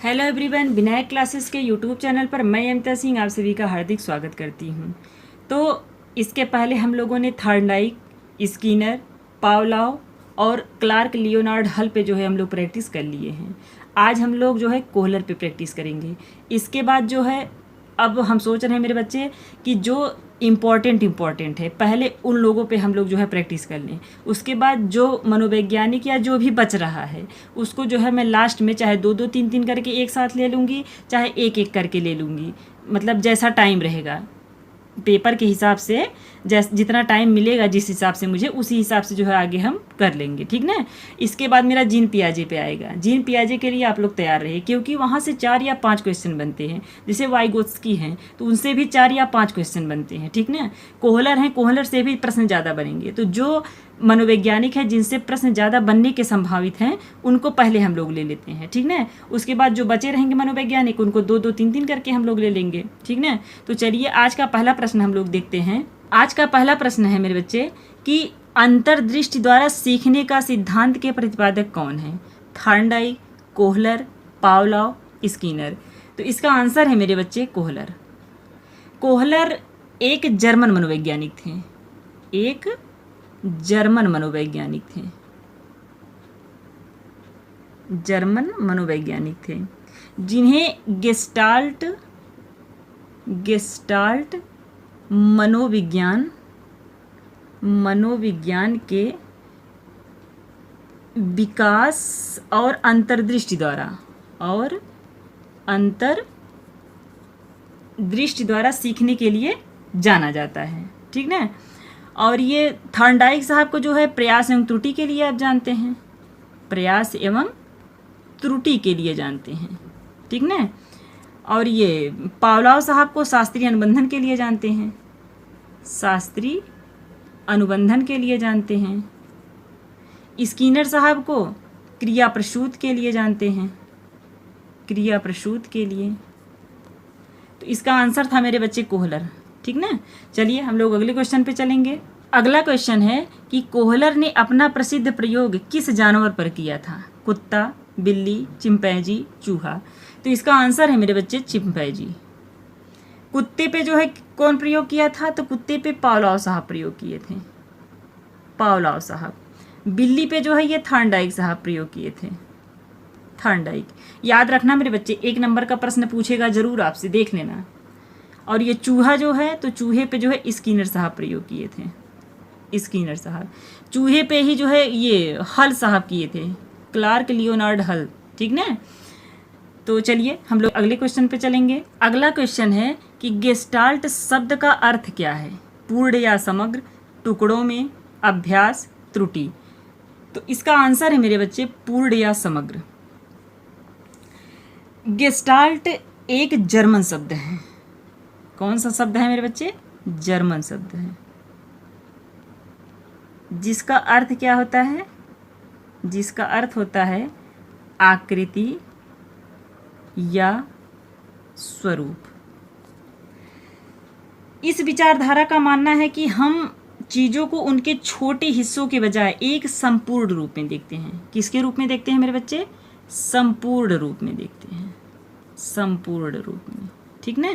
Hello everyone, Vinayak classes के YouTube channel पर मैं अमिता सिंह आप सभी का हार्दिक स्वागत करती हूँ। तो इसके पहले हम लोगों ने थॉर्नडाइक, स्किनर, पावलोव और क्लार्क लियोनार्ड हल पे जो है हम लोग प्रैक्टिस कर लिए हैं। आज हम लोग जो है कोहलर पे प्रैक्टिस करेंगे। इसके बाद जो है अब हम सोच रहे हैं मेरे बच्चे कि जो इम्पॉर्टेंट है पहले उन लोगों पे हम लोग जो है प्रैक्टिस कर लें। उसके बाद जो मनोवैज्ञानिक या जो भी बच रहा है उसको जो है मैं लास्ट में चाहे दो दो तीन तीन करके एक साथ ले लूँगी, चाहे एक एक करके ले लूँगी, मतलब जैसा टाइम रहेगा पेपर के हिसाब से, जितना टाइम मिलेगा जिस हिसाब से मुझे उसी हिसाब से जो है आगे हम कर लेंगे, ठीक ना। इसके बाद मेरा जीन पियाजे पे आएगा। जीन पियाजे के लिए आप लोग तैयार रहिए क्योंकि वहाँ से 4 या 5 क्वेश्चन बनते हैं। जैसे वाइगोत्स्की हैं तो उनसे भी 4 या 5 क्वेश्चन बनते हैं, ठीक ना। कोहलर हैं, कोहलर से भी प्रश्न ज़्यादा बनेंगे। तो जो मनोवैज्ञानिक हैं जिनसे प्रश्न ज़्यादा बनने के संभावित हैं उनको पहले हम लोग ले लेते हैं, ठीक ना। उसके बाद जो बचे रहेंगे मनोवैज्ञानिक उनको दो दो तीन तीन करके हम लोग ले लेंगे, ठीक ना। तो चलिए आज का पहला प्रश्न हम लोग देखते हैं। आज का पहला प्रश्न है मेरे बच्चे कि अंतर्दृष्टि द्वारा सीखने का सिद्धांत के प्रतिपादक कौन है? Thorndike, Kohler, Pavlov, Skinner. तो इसका आंसर है मेरे बच्चे कोहलर। कोहलर एक जर्मन मनोवैज्ञानिक थे, एक जर्मन मनोवैज्ञानिक थे, जर्मन मनोवैज्ञानिक थे जिन्हें गेस्टाल्ट मनोविज्ञान के विकास और अंतर्दृष्टि द्वारा सीखने के लिए जाना जाता है, ठीक ना। और ये थॉर्नडाइक साहब को जो है प्रयास एवं त्रुटि के लिए आप जानते हैं, प्रयास एवं त्रुटि के लिए जानते हैं, ठीक ना। और ये पावलोव साहब को शास्त्रीय अनुबंधन के लिए जानते हैं, शास्त्रीय अनुबंधन के लिए जानते हैं। स्किनर साहब को क्रिया प्रसूत के लिए जानते हैं, क्रिया प्रसूत के लिए। तो इसका आंसर था मेरे बच्चे कोहलर, ठीक ना। चलिए हम लोग अगले क्वेश्चन पे चलेंगे। अगला क्वेश्चन है कि कोहलर ने अपना प्रसिद्ध प्रयोग किस जानवर पर किया था? कुत्ता, बिल्ली, चिंपैंजी, चूहा। तो इसका आंसर है मेरे बच्चे चिंपैंजी। कुत्ते पे जो है कौन प्रयोग किया था? तो कुत्ते पे पावलोव साहब प्रयोग किए थे, पावलोव साहब। बिल्ली पे जो है ये थॉर्नडाइक साहब प्रयोग किए थे, थॉर्नडाइक। याद रखना मेरे बच्चे, 1 नंबर का प्रश्न पूछेगा जरूर आपसे, देख लेना। और ये चूहा जो है तो चूहे पे जो है स्किनर साहब प्रयोग किए थे, स्किनर साहब। चूहे पे ही जो है ये हल साहब किए थे, क्लार्क लियोनार्ड हल, ठीक ना। तो चलिए हम लोग अगले क्वेश्चन पे चलेंगे। अगला क्वेश्चन है कि गेस्टाल्ट शब्द का अर्थ क्या है? पूर्ण या समग्र, टुकड़ों में, अभ्यास, त्रुटि। तो इसका आंसर है मेरे बच्चे पूर्ण या समग्र। गेस्टाल्ट एक जर्मन शब्द है। कौन सा शब्द है मेरे बच्चे? जर्मन शब्द है, जिसका अर्थ क्या होता है? जिसका अर्थ होता है आकृति या स्वरूप। इस विचारधारा का मानना है कि हम चीज़ों को उनके छोटे हिस्सों के बजाय एक संपूर्ण रूप में देखते हैं। किसके रूप में देखते हैं मेरे बच्चे? संपूर्ण रूप में देखते हैं, संपूर्ण रूप में, ठीक ना।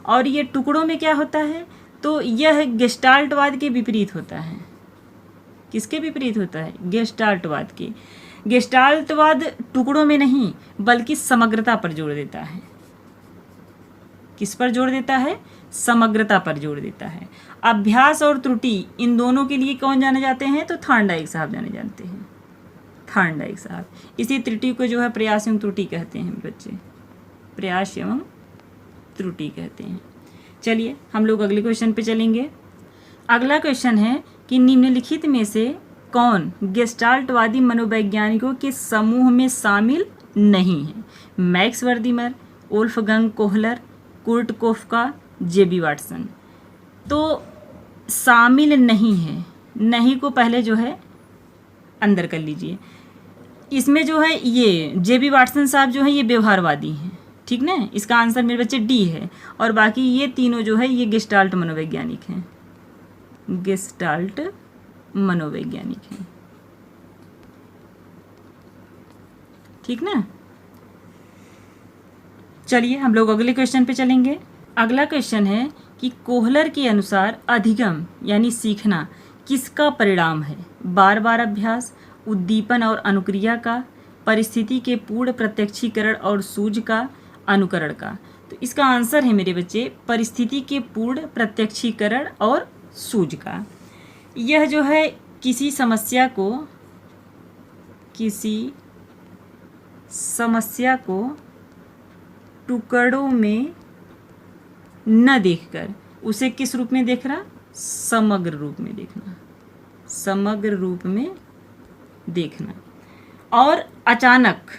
और ये टुकड़ों में क्या होता है? तो यह गेस्टाल्टवाद के विपरीत होता है। किसके विपरीत होता है? गेस्टाल्टवाद के। गेस्टाल्टवाद टुकड़ों में नहीं बल्कि समग्रता पर जोर देता है। किस पर जोर देता है? समग्रता पर जोर देता है। अभ्यास और त्रुटि इन दोनों के लिए कौन जाने जाते हैं? तो थॉर्नडाइक साहब जाने जाते हैं, थॉर्नडाइक साहब। इसी त्रुटि को जो है प्रयास एवं त्रुटि कहते हैं बच्चे, प्रयास एवं त्रुटि कहते हैं। चलिए हम लोग अगले क्वेश्चन पे चलेंगे। अगला क्वेश्चन है कि निम्नलिखित में से कौन गेस्टाल्टवादी मनोवैज्ञानिकों के समूह में शामिल नहीं है? मैक्स वर्दीमर, वोल्फगंग कोहलर, कुर्ट कोफका, जेबी वाटसन। तो शामिल नहीं है, नहीं को पहले जो है अंदर कर लीजिए। इसमें जो है ये जेबी वाटसन साहब जो है ये व्यवहारवादी हैं, ठीक ना। इसका आंसर मेरे बच्चे डी है। और बाकी ये तीनों जो है ये गेस्टाल्ट मनोवैज्ञानिक हैं, गेस्टाल्ट मनोवैज्ञानिक हैं, ठीक ना। चलिए हम लोग अगले क्वेश्चन पे चलेंगे। अगला क्वेश्चन है कि कोहलर के अनुसार अधिगम यानी सीखना किसका परिणाम है? बार बार अभ्यास, उद्दीपन और अनुक्रिया का, परिस्थिति के पूर्ण प्रत्यक्षीकरण और सूझ का, अनुकरण का। तो इसका आंसर है मेरे बच्चे परिस्थिति के पूर्ण प्रत्यक्षीकरण और सूझ का। यह जो है किसी समस्या को टुकड़ों में न देखकर उसे किस रूप में देख रहा? समग्र रूप में देखना, समग्र रूप में देखना। और अचानक,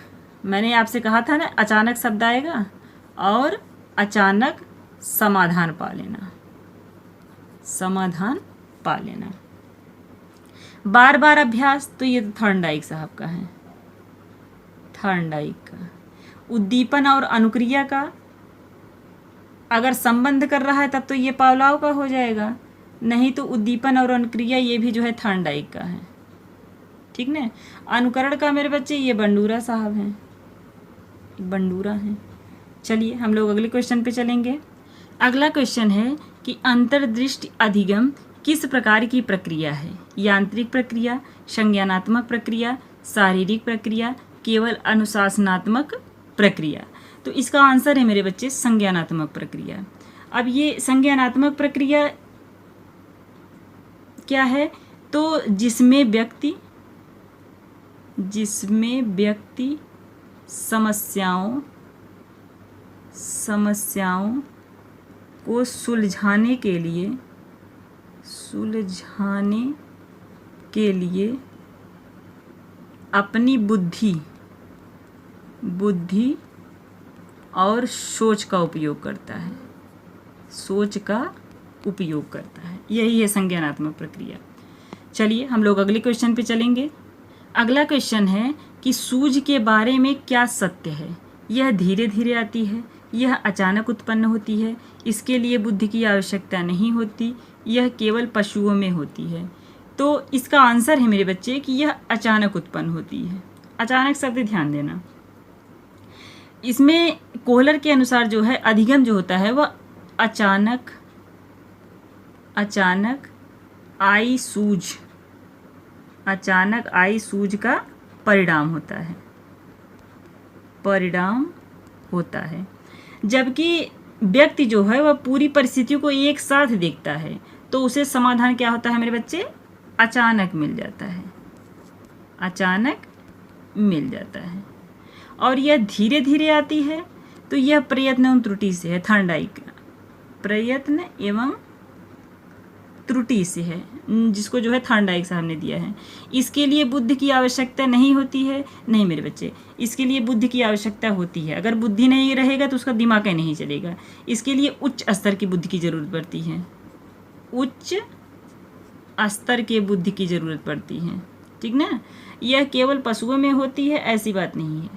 मैंने आपसे कहा था ना अचानक शब्द आएगा, और अचानक समाधान पा लेना, समाधान पा लेना। बार बार अभ्यास, तो ये थॉर्नडाइक साहब का है, थॉर्नडाइक का। उद्दीपन और अनुक्रिया का अगर संबंध कर रहा है तब तो ये पावलोव का हो जाएगा, नहीं तो उद्दीपन और अनुक्रिया ये भी जो है थॉर्नडाइक का है, ठीक ना। अनुकरण का मेरे बच्चे ये बंडूरा साहब हैं, बंडूरा हैं। चलिए हम लोग अगले क्वेश्चन पे चलेंगे। अगला क्वेश्चन है कि अंतर्दृष्टि अधिगम किस प्रकार की प्रक्रिया है? यांत्रिक प्रक्रिया, संज्ञानात्मक प्रक्रिया, शारीरिक प्रक्रिया, केवल अनुशासनात्मक प्रक्रिया। तो इसका आंसर है मेरे बच्चे संज्ञानात्मक प्रक्रिया। अब ये संज्ञानात्मक प्रक्रिया क्या है? तो जिसमें व्यक्ति समस्याओं को सुलझाने के लिए अपनी बुद्धि और सोच का उपयोग करता है, यही है संज्ञानात्मक प्रक्रिया। चलिए हम लोग अगले क्वेश्चन पे चलेंगे। अगला क्वेश्चन है कि सूझ के बारे में क्या सत्य है? यह धीरे धीरे आती है, यह अचानक उत्पन्न होती है, इसके लिए बुद्धि की आवश्यकता नहीं होती, यह केवल पशुओं में होती है। तो इसका आंसर है मेरे बच्चे कि यह अचानक उत्पन्न होती है। अचानक शब्द ध्यान देना। इसमें कोहलर के अनुसार जो है अधिगम जो होता है वह अचानक आई सूझ का परिणाम होता है। जबकि व्यक्ति जो है वह पूरी परिस्थितियों को एक साथ देखता है, तो उसे समाधान क्या होता है मेरे बच्चे? अचानक मिल जाता है। और यह धीरे धीरे आती है, तो यह प्रयत्न एवं त्रुटि से है, थॉर्नडाइक प्रयत्न एवं त्रुटि से है, जिसको जो है थॉर्नडाइक साहब ने दिया है। इसके लिए बुद्धि की आवश्यकता नहीं होती है, नहीं मेरे बच्चे, इसके लिए बुद्धि की आवश्यकता होती है। अगर बुद्धि नहीं रहेगा तो उसका दिमाग नहीं चलेगा। इसके लिए उच्च स्तर की बुद्धि की ज़रूरत पड़ती है, उच्च स्तर के बुद्धि की ज़रूरत पड़ती है, ठीक ना। यह केवल पशुओं में होती है ऐसी बात नहीं है।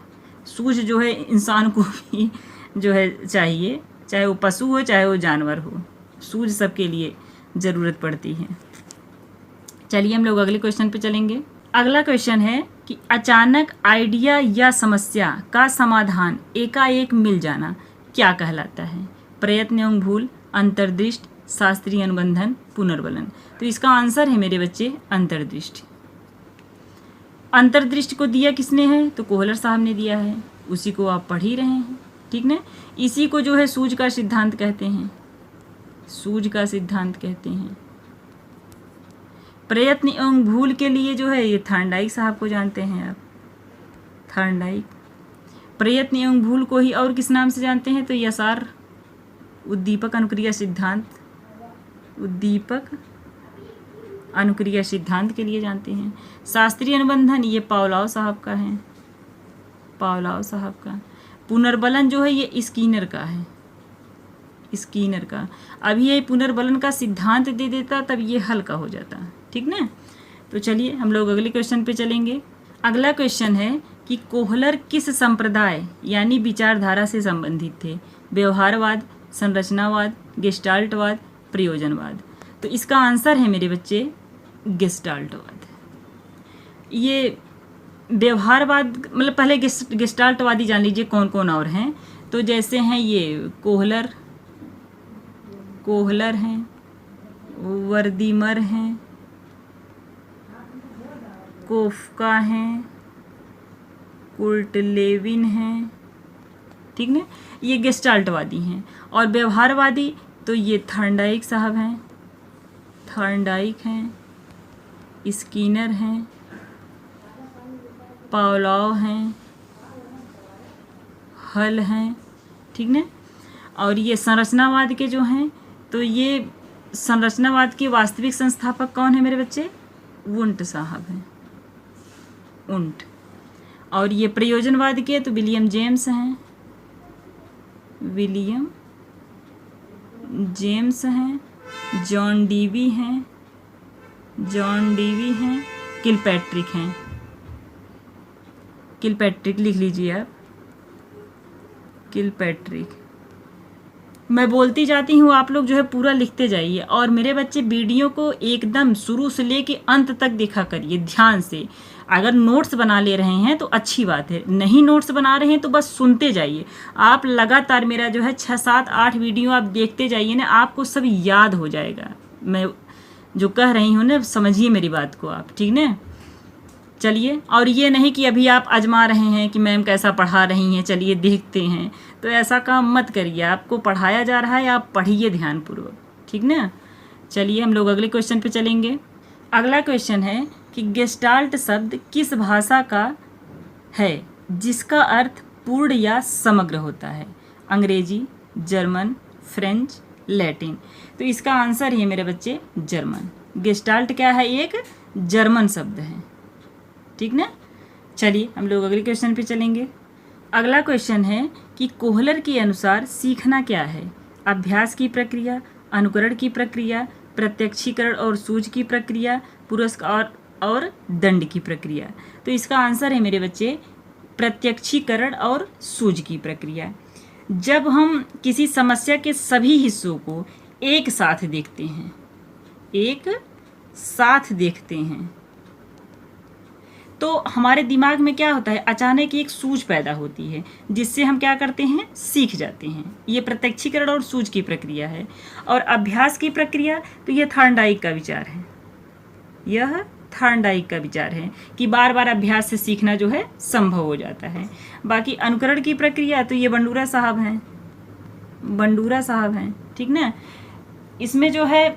सूझ जो है इंसान को भी जो है चाहिए, चाहे वो पशु हो चाहे वो जानवर हो, सूझ सबके लिए ज़रूरत पड़ती है। चलिए हम लोग अगले क्वेश्चन पे चलेंगे। अगला क्वेश्चन है कि अचानक आइडिया या समस्या का समाधान एकाएक मिल जाना क्या कहलाता है? प्रयत्न एवं भूल, अंतर्दृष्टि, शास्त्रीय अनुबंधन, पुनर्बलन। तो इसका आंसर है मेरे बच्चे अंतर्दृष्टि। अंतर्दृष्टि को दिया किसने है? तो कोहलर साहब ने दिया है, उसी को आप पढ़ ही रहे हैं, ठीक ना। इसी को जो है सूझ का सिद्धांत कहते हैं। प्रयत्न एवं भूल के लिए जो है ये थॉर्नडाइक साहब को जानते हैं आप, थॉर्नडाइक। प्रयत्न एवं भूल को ही और किस नाम से जानते हैं? तो यसार उद्दीपक अनुक्रिया सिद्धांत के लिए जानते हैं। शास्त्रीय अनुबंधन ये पावलोव साहब का है, पुनर्बलन जो है ये स्कीनर का है, अभी ये पुनर्बलन का सिद्धांत दे देता तब ये हल्का हो जाता, ठीक ना। तो चलिए हम लोग अगले क्वेश्चन पे चलेंगे। अगला क्वेश्चन है कि कोहलर किस संप्रदाय यानी विचारधारा से संबंधित थे? व्यवहारवाद, संरचनावाद, गेस्टाल्टवाद, प्रयोजनवाद। तो इसका आंसर है मेरे बच्चे गेस्टाल्टवाद। ये व्यवहारवाद मतलब पहले गेस्टाल्टवादी जान लीजिए कौन कौन और हैं। तो जैसे हैं ये कोहलर हैं, वर्दीमर हैं, कोफका हैं, कुर्टलेविन हैं, ठीक ना, ये गेस्टाल्टवादी हैं। और व्यवहारवादी तो ये थॉर्नडाइक साहब हैं, थॉर्नडाइक हैं, स्किनर हैं, पावलॉव हैं, हल हैं, ठीक ना। और ये संरचनावाद के जो हैं, तो ये संरचनावाद के वास्तविक संस्थापक कौन है मेरे बच्चे? वुंट साहब हैं, वुंट। और ये प्रयोजनवाद के तो विलियम जेम्स हैं, विलियम जेम्स हैं, जॉन डीवी हैं, किलपैट्रिक हैं। किलपैट्रिक लिख लीजिए आप, किलपैट्रिक। मैं बोलती जाती हूँ, आप लोग जो है पूरा लिखते जाइए। और मेरे बच्चे वीडियो को एकदम शुरू से लेके अंत तक देखा करिए ध्यान से। अगर नोट्स बना ले रहे हैं तो अच्छी बात है, नहीं नोट्स बना रहे हैं तो बस सुनते जाइए। आप लगातार मेरा जो है 6, 7, 8 वीडियो आप देखते जाइए ना, आपको सब याद हो जाएगा। मैं जो कह रही हूँ ना, समझिए मेरी बात को आप, ठीक ना। चलिए, और ये नहीं कि अभी आप आजमा रहे हैं कि मैम कैसा पढ़ा रही हैं, चलिए देखते हैं, तो ऐसा काम मत करिए। आपको पढ़ाया जा रहा है, आप पढ़िए ध्यानपूर्वक, ठीक ना। चलिए हम लोग अगले क्वेश्चन पे चलेंगे। अगला क्वेश्चन है कि गेस्टाल्ट शब्द किस भाषा का है जिसका अर्थ पूर्ण या समग्र होता है? अंग्रेजी, जर्मन, फ्रेंच, लैटिन। तो इसका आंसर है मेरे बच्चे जर्मन। गेस्टाल्ट क्या है? एक जर्मन शब्द है, ठीक ना। चलिए हम लोग अगले क्वेश्चन पे चलेंगे। अगला क्वेश्चन है कि कोहलर के अनुसार सीखना क्या है? अभ्यास की प्रक्रिया, अनुकरण की प्रक्रिया, प्रत्यक्षीकरण और सूझ की प्रक्रिया, पुरस्कार और दंड की प्रक्रिया। तो इसका आंसर है मेरे बच्चे प्रत्यक्षीकरण और सूझ की प्रक्रिया। जब हम किसी समस्या के सभी हिस्सों को एक साथ देखते हैं, तो हमारे दिमाग में क्या होता है, अचानक एक सूझ पैदा होती है जिससे हम क्या करते हैं, सीख जाते हैं। ये प्रत्यक्षीकरण और सूझ की प्रक्रिया है। और अभ्यास की प्रक्रिया तो यह थॉर्नडाइक का विचार है, यह थॉर्नडाइक का विचार है कि बार बार अभ्यास से सीखना जो है संभव हो जाता है। बाकी अनुकरण की प्रक्रिया तो ये बंडूरा साहब हैं, ठीक ना। इसमें जो है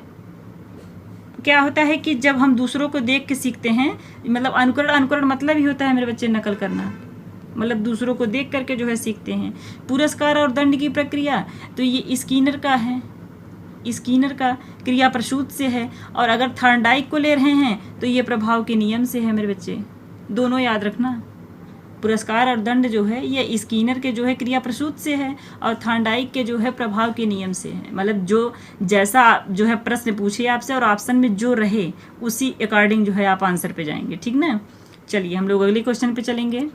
क्या होता है कि जब हम दूसरों को देख के सीखते हैं, मतलब अनुकरण मतलब ही होता है मेरे बच्चे नकल करना, मतलब दूसरों को देख करके जो है सीखते हैं। पुरस्कार और दंड की प्रक्रिया तो ये स्किनर का क्रिया प्रसूत से है। और अगर थॉर्नडाइक को ले रहे हैं तो ये प्रभाव के नियम से है मेरे बच्चे, दोनों याद रखना। पुरस्कार और दंड जो है ये स्किनर के जो है क्रिया प्रसूत से है और थॉर्नडाइक के जो है प्रभाव के नियम से है। मतलब जो जैसा जो है प्रश्न पूछे आपसे और ऑप्शन में जो रहे उसी अकॉर्डिंग जो है आप आंसर पे जाएंगे, ठीक ना। चलिए हम लोग अगले क्वेश्चन पे चलेंगे।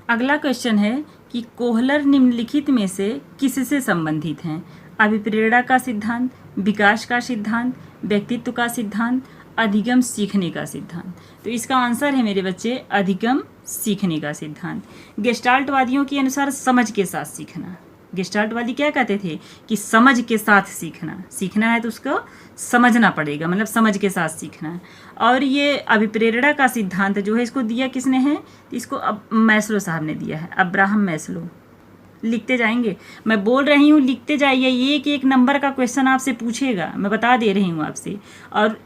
अगला क्वेश्चन है कि कोहलर निम्नलिखित में से किससे संबंधित हैं? अभिप्रेरणा का सिद्धांत, विकास का सिद्धांत, व्यक्तित्व का सिद्धांत, अधिगम सीखने का सिद्धांत। तो इसका आंसर है मेरे बच्चे अधिगम सीखने का सिद्धांत। गेस्टाल्टवादियों के अनुसार समझ के साथ सीखना। गेस्टाल्टवादी क्या कहते थे कि समझ के साथ सीखना है तो उसको समझना पड़ेगा, मतलब समझ के साथ सीखना। और ये अभिप्रेरणा का सिद्धांत जो है इसको दिया किसने है? इसको अब मैस्लो साहब ने दिया है, अब्राहम मैस्लो। लिखते जाएंगे, मैं बोल रही हूँ लिखते जाइए, एक नंबर का क्वेश्चन आपसे पूछेगा, मैं बता दे रही हूँ आपसे। और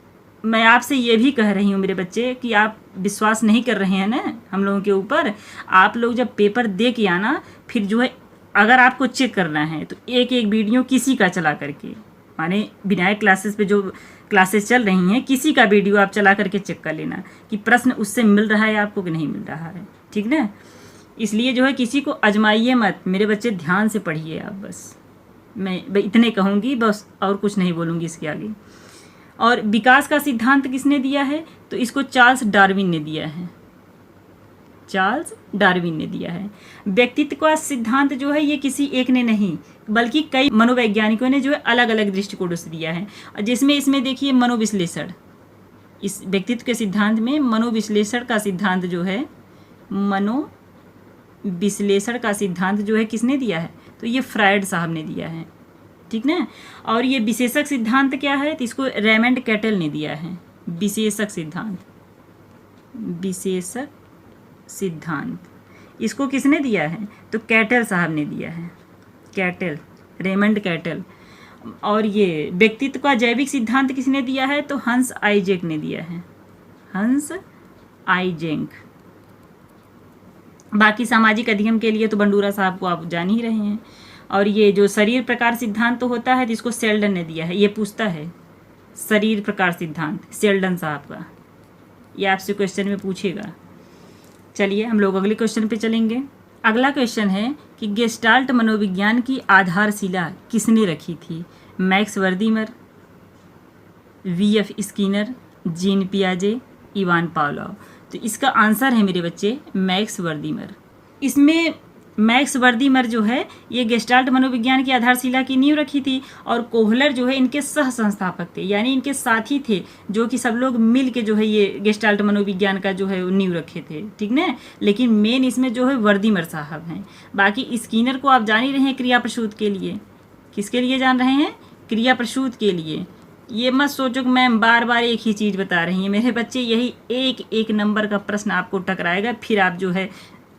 मैं आपसे ये भी कह रही हूँ मेरे बच्चे कि आप विश्वास नहीं कर रहे हैं ना हम लोगों के ऊपर। आप लोग जब पेपर दे के आना, फिर जो है अगर आपको चेक करना है तो एक वीडियो किसी का चला करके, माने विनायक क्लासेस पे जो क्लासेस चल रही हैं किसी का वीडियो आप चला करके चेक कर लेना कि प्रश्न उससे मिल रहा है आपको कि नहीं मिल रहा है, ठीक ना। इसलिए जो है किसी को आजमाइए मत मेरे बच्चे, ध्यान से पढ़िए आप। बस मैं इतने कहूँगी, बस और कुछ नहीं बोलूँगी इसके आगे। और विकास का सिद्धांत किसने दिया है? तो इसको चार्ल्स डार्विन ने दिया है। व्यक्तित्व का सिद्धांत जो है ये किसी एक ने नहीं बल्कि कई मनोवैज्ञानिकों ने जो है अलग अलग दृष्टिकोणों से दिया है, जिसमें इसमें देखिए मनोविश्लेषण, इस व्यक्तित्व के सिद्धांत में मनोविश्लेषण का सिद्धांत जो है, मनोविश्लेषण का सिद्धांत जो है किसने दिया है? तो ये फ्रायड साहब ने दिया है, ठीक ना। और ये विशेषक सिद्धांत क्या है, तो इसको रेमंड कैटल ने दिया है। विशेषक सिद्धांत, विशेषक सिद्धांत इसको किसने दिया है, तो कैटल साहब ने दिया है, कैटल, रेमंड कैटल। और ये व्यक्तित्व का जैविक सिद्धांत किसने दिया है, तो हंस आइजेक ने दिया है, हंस आइजेक। बाकी सामाजिक अधिगम के लिए तो बंडूरा साहब को आप जान ही रहे हैं। और ये जो शरीर प्रकार सिद्धांत तो होता है, जिसको सेल्डन ने दिया है, ये पूछता है शरीर प्रकार सिद्धांत सेल्डन साहब का, ये आपसे क्वेश्चन में पूछेगा। चलिए हम लोग अगले क्वेश्चन पे चलेंगे। अगला क्वेश्चन है कि गेस्टाल्ट मनोविज्ञान की आधारशिला किसने रखी थी, Max Wertheimer, B F Skinner, Jean पियाजे, इवान पावलोव। तो इसका आंसर है मेरे बच्चे मैक्स वर्दीमर। इसमें मैक्स वर्दीमर जो है ये गेस्टाल्ट मनोविज्ञान की आधारशिला की नींव रखी थी, और कोहलर जो है इनके सह संस्थापक थे, यानी इनके साथी थे, जो कि सब लोग मिल के जो है ये गेस्टाल्ट मनोविज्ञान का जो है नींव रखे थे, ठीक ना। लेकिन मेन इसमें जो है वर्दीमर साहब हैं। बाकी स्किनर को आप जान ही रहे हैं क्रिया प्रसूत के लिए, किसके लिए जान रहे हैं, क्रिया प्रसूत के लिए। ये मत सोचो कि मैम बार बार एक ही चीज़ बता रही हैं मेरे बच्चे, यही एक एक नंबर का प्रश्न आपको टकराएगा, फिर आप जो है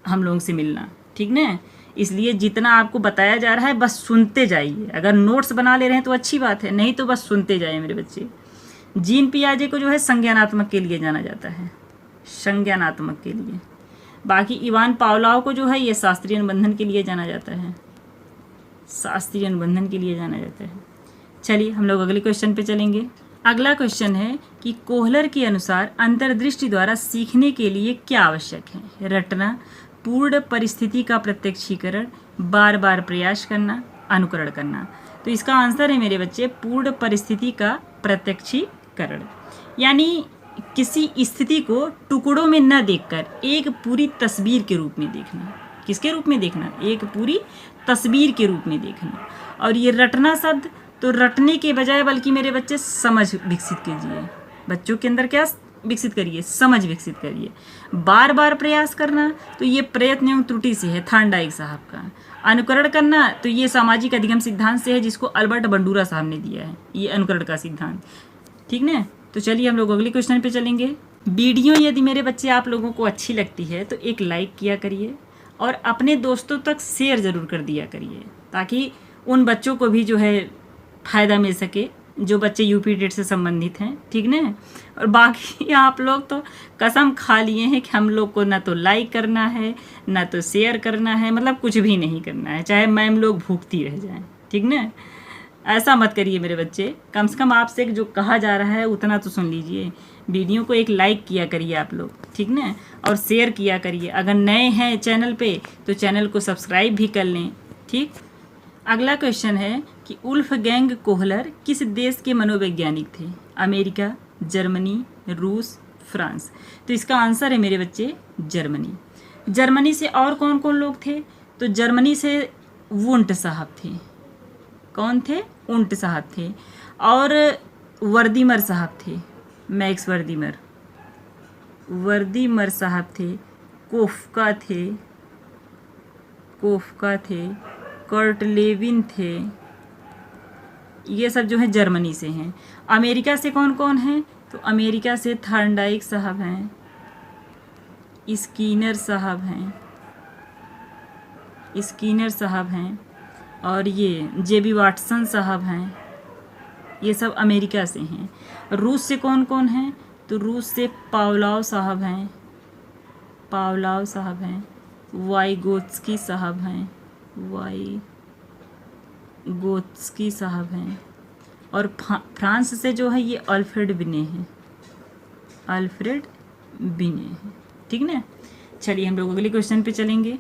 हम लोगों से मिलना, ठीक ना। इसलिए जितना आपको बताया जा रहा है बस सुनते जाइए, अगर नोट्स बना ले रहे हैं तो अच्छी बात है, नहीं तो बस सुनते जाइए मेरे बच्चे। जीन पियाजे को जो है संज्ञानात्मक के लिए जाना जाता है, संज्ञानात्मक के लिए। बाकी इवान पावलोव को जो है ये शास्त्रीय अनुबंधन के लिए जाना जाता है, शास्त्रीय अनुबंधन के लिए जाना जाता है। चलिए हम लोग अगले क्वेश्चन पे चलेंगे। अगला क्वेश्चन है कि कोहलर के अनुसार अंतर्दृष्टि द्वारा सीखने के लिए क्या आवश्यक है, रटना, पूर्ण परिस्थिति का प्रत्यक्षीकरण, बार बार प्रयास करना, अनुकरण करना। तो इसका आंसर है मेरे बच्चे पूर्ण परिस्थिति का प्रत्यक्षीकरण, यानी किसी स्थिति को टुकड़ों में न देखकर एक पूरी तस्वीर के रूप में देखना। किसके रूप में देखना, एक पूरी तस्वीर के रूप में देखना। और ये रटना शब्द, तो रटने के बजाय बल्कि मेरे बच्चे समझ विकसित कीजिए, बच्चों के अंदर क्या विकसित करिए, समझ विकसित करिए। बार बार प्रयास करना, तो ये प्रयत्न एवं त्रुटि से है, थॉर्नडाइक साहब का। अनुकरण करना, तो ये सामाजिक अधिगम सिद्धांत से है, जिसको अल्बर्ट बंडूरा साहब ने दिया है, ये अनुकरण का सिद्धांत, ठीक ना। तो चलिए हम लोग अगले क्वेश्चन पे चलेंगे। वीडियो यदि मेरे बच्चे आप लोगों को अच्छी लगती है तो एक लाइक किया करिए, और अपने दोस्तों तक शेयर ज़रूर कर दिया करिए, ताकि उन बच्चों को भी जो है फ़ायदा मिल सके जो बच्चे यूपी टेट से संबंधित हैं, ठीक ना। और बाकी आप लोग तो कसम खा लिए हैं कि हम लोग को ना तो लाइक करना है ना तो शेयर करना है, मतलब कुछ भी नहीं करना है, चाहे मैम लोग भूखती रह जाएं, ठीक ना। ऐसा मत करिए मेरे बच्चे, कम से कम आपसे जो कहा जा रहा है उतना तो सुन लीजिए। वीडियो को एक लाइक किया करिए आप लोग, ठीक ना, और शेयर किया करिए। अगर नए हैं चैनल पे तो चैनल को सब्सक्राइब भी कर लें, ठीक। अगला क्वेश्चन है कि वुल्फगैंग कोहलर किस देश के मनोवैज्ञानिक थे, अमेरिका, जर्मनी, रूस, फ्रांस। तो इसका आंसर है मेरे बच्चे जर्मनी। जर्मनी से और कौन कौन लोग थे, तो जर्मनी से वुंट साहब थे, कौन थे, वुंट साहब थे, और वर्दीमर साहब थे, मैक्स वर्दीमर, वर्दीमर साहब थे, कोफ्का थे, कोफ्का थे, कर्ट लेविन थे, ये सब जो है जर्मनी से हैं। अमेरिका से कौन कौन है, तो अमेरिका से थॉर्नडाइक साहब हैं, स्किनर साहब हैं, स्किनर साहब हैं, और ये जेबी वाटसन साहब हैं, ये सब अमेरिका से हैं। रूस से कौन कौन है, तो रूस से पावलोव साहब हैं, पावलोव साहब हैं, वाइगोत्स्की साहब हैं, वाइगोत्स्की साहब हैं। और फ्रांस से जो है ये अल्फ्रेड बिने हैं, अल्फ्रेड बिने हैं, ठीक ना। चलिए हम लोग अगले क्वेश्चन पे चलेंगे।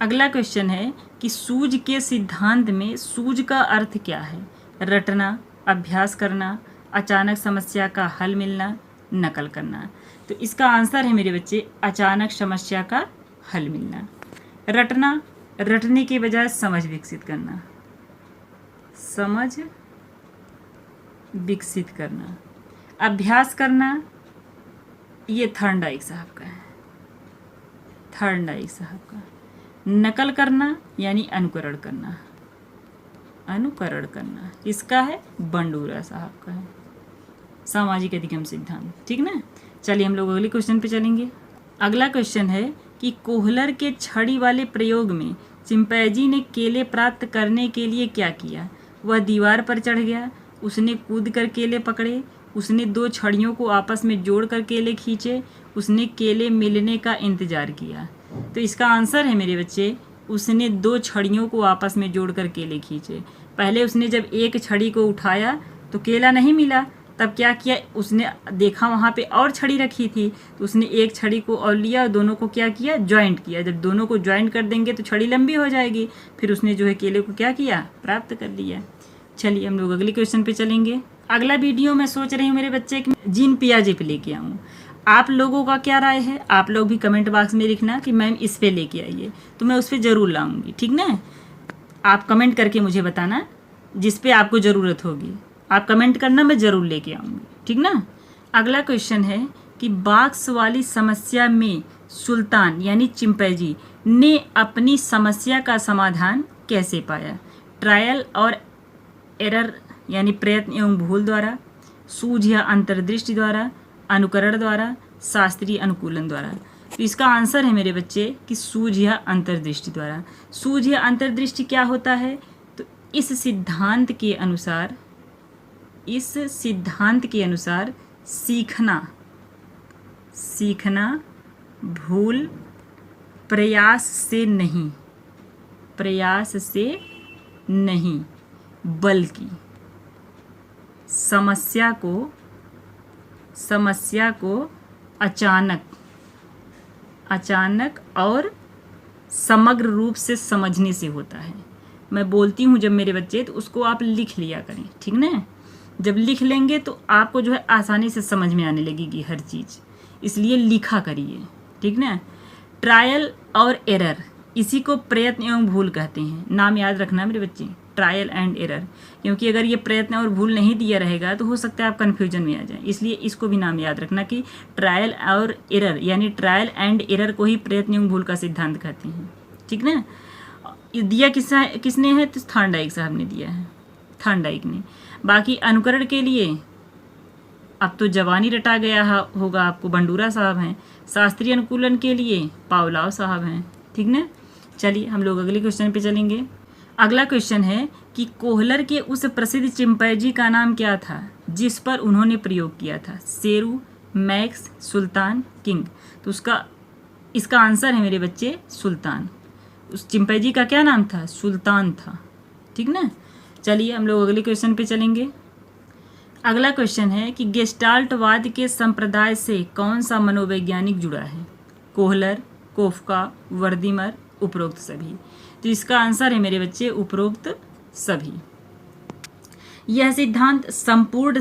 अगला क्वेश्चन है कि सूझ के सिद्धांत में सूझ का अर्थ क्या है, रटना, अभ्यास करना, अचानक समस्या का हल मिलना, नकल करना। तो इसका आंसर है मेरे बच्चे अचानक समस्या का हल मिलना। रटना, रटने के बजाय समझ विकसित करना, समझ विकसित करना। अभ्यास करना, ये थॉर्नडाइक साहब का है, थॉर्नडाइक साहब का। नकल करना यानी अनुकरण करना, अनुकरण करना किसका है? बंडूरा साहब का है, सामाजिक अधिगम सिद्धांत। ठीक ना, चलिए हम लोग अगले क्वेश्चन पे चलेंगे। अगला क्वेश्चन है कि कोहलर के छड़ी वाले प्रयोग में चिंपैंजी ने केले प्राप्त करने के लिए क्या किया? वह दीवार पर चढ़ गया, उसने कूद कर केले पकड़े, उसने 2 छड़ियों को आपस में जोड़कर केले खींचे, उसने केले मिलने का इंतजार किया। तो इसका आंसर है मेरे बच्चे, उसने 2 छड़ियों को आपस में जोड़कर केले खींचे। पहले उसने जब एक छड़ी को उठाया तो केला नहीं मिला, तब क्या किया, उसने देखा वहाँ पे और छड़ी रखी थी, तो उसने एक छड़ी को और लिया और दोनों को क्या किया, ज्वाइंट किया। जब दोनों को ज्वाइंट कर देंगे तो छड़ी लंबी हो जाएगी, फिर उसने जो है केले को क्या किया, प्राप्त कर लिया। चलिए हम लोग अगले क्वेश्चन पे चलेंगे। अगला वीडियो मैं सोच रही हूँ मेरे बच्चे कि जीन पियाजे पे लेके आऊँ। आप लोगों का क्या राय है? आप लोग भी कमेंट बॉक्स में लिखना कि मैम इस पे लेके आइए, तो मैं उस पर ज़रूर लाऊंगी। ठीक ना, आप कमेंट करके मुझे बताना जिस पे आपको ज़रूरत होगी, आप कमेंट करना, मैं ज़रूर लेके आऊँगी। ठीक ना। अगला क्वेश्चन है कि बॉक्स वाली समस्या में सुल्तान यानी चिंपैंजी ने अपनी समस्या का समाधान कैसे पाया? ट्रायल और एरर यानी प्रयत्न एवं भूल द्वारा, सूझ या अंतर्दृष्टि द्वारा, अनुकरण द्वारा, शास्त्रीय अनुकूलन द्वारा। तो इसका आंसर है मेरे बच्चे कि सूझ या अंतर्दृष्टि द्वारा। सूझ या अंतर्दृष्टि क्या होता है? तो इस सिद्धांत के अनुसार सीखना भूल प्रयास से नहीं बल्कि समस्या को अचानक और समग्र रूप से समझने से होता है। मैं बोलती हूँ जब मेरे बच्चे, तो उसको आप लिख लिया करें। ठीक ना, जब लिख लेंगे तो आपको जो है आसानी से समझ में आने लगेगी हर चीज़, इसलिए लिखा करिए। ठीक ना। ट्रायल और एरर, इसी को प्रयत्न एवं भूल कहते हैं। नाम याद रखना मेरे बच्चे, ट्रायल एंड एरर, क्योंकि अगर ये प्रयत्न और भूल नहीं दिया रहेगा तो हो सकता है आप कन्फ्यूजन में आ जाए, इसलिए इसको भी नाम याद रखना कि ट्रायल और एरर यानी ट्रायल एंड एरर को ही प्रयत्न एवं भूल का सिद्धांत कहते हैं। ठीक ना। दिया किसने है? तो थॉर्नडाइक साहब ने दिया है, थॉर्नडाइक ने। बाकी अनुकरण के लिए अब तो जवानी रटा गया होगा आपको, बंडूरा साहब हैं। शास्त्रीय अनुकूलन के लिए पावलोव साहब हैं। ठीक ना। चलिए हम लोग अगले क्वेश्चन पे चलेंगे। अगला क्वेश्चन है कि कोहलर के उस प्रसिद्ध चिंपैंजी का नाम क्या था जिस पर उन्होंने प्रयोग किया था? शेरू, मैक्स, सुल्तान, किंग। तो इसका आंसर है मेरे बच्चे सुल्तान। उस चिंपैंजी का क्या नाम था? सुल्तान था। ठीक ना। चलिए हम लोग अगले क्वेश्चन पे चलेंगे। अगला क्वेश्चन है कि गेस्टाल्टवाद के संप्रदाय से कौन सा मनोवैज्ञानिक जुड़ा है? कोहलर, कोफका, वर्दीमर, उपरोक्त सभी। तो इसका आंसर है मेरे बच्चे उपरोक्त सभी। यह सिद्धांत संपूर्ण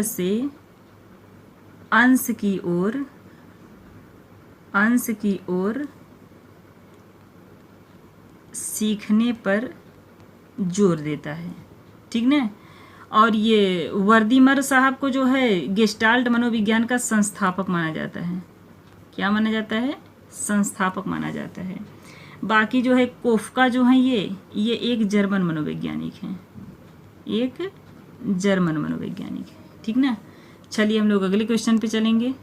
से अंश की ओर सीखने पर जोर देता है। ठीक ना। और ये वर्दीमर साहब को जो है गेस्टाल्ट मनोविज्ञान का संस्थापक माना जाता है। क्या माना जाता है? संस्थापक माना जाता है। बाकी जो है कोफका जो है ये एक जर्मन मनोवैज्ञानिक हैं, एक जर्मन मनोवैज्ञानिक है। ठीक ना। चलिए हम लोग अगले क्वेश्चन पे चलेंगे।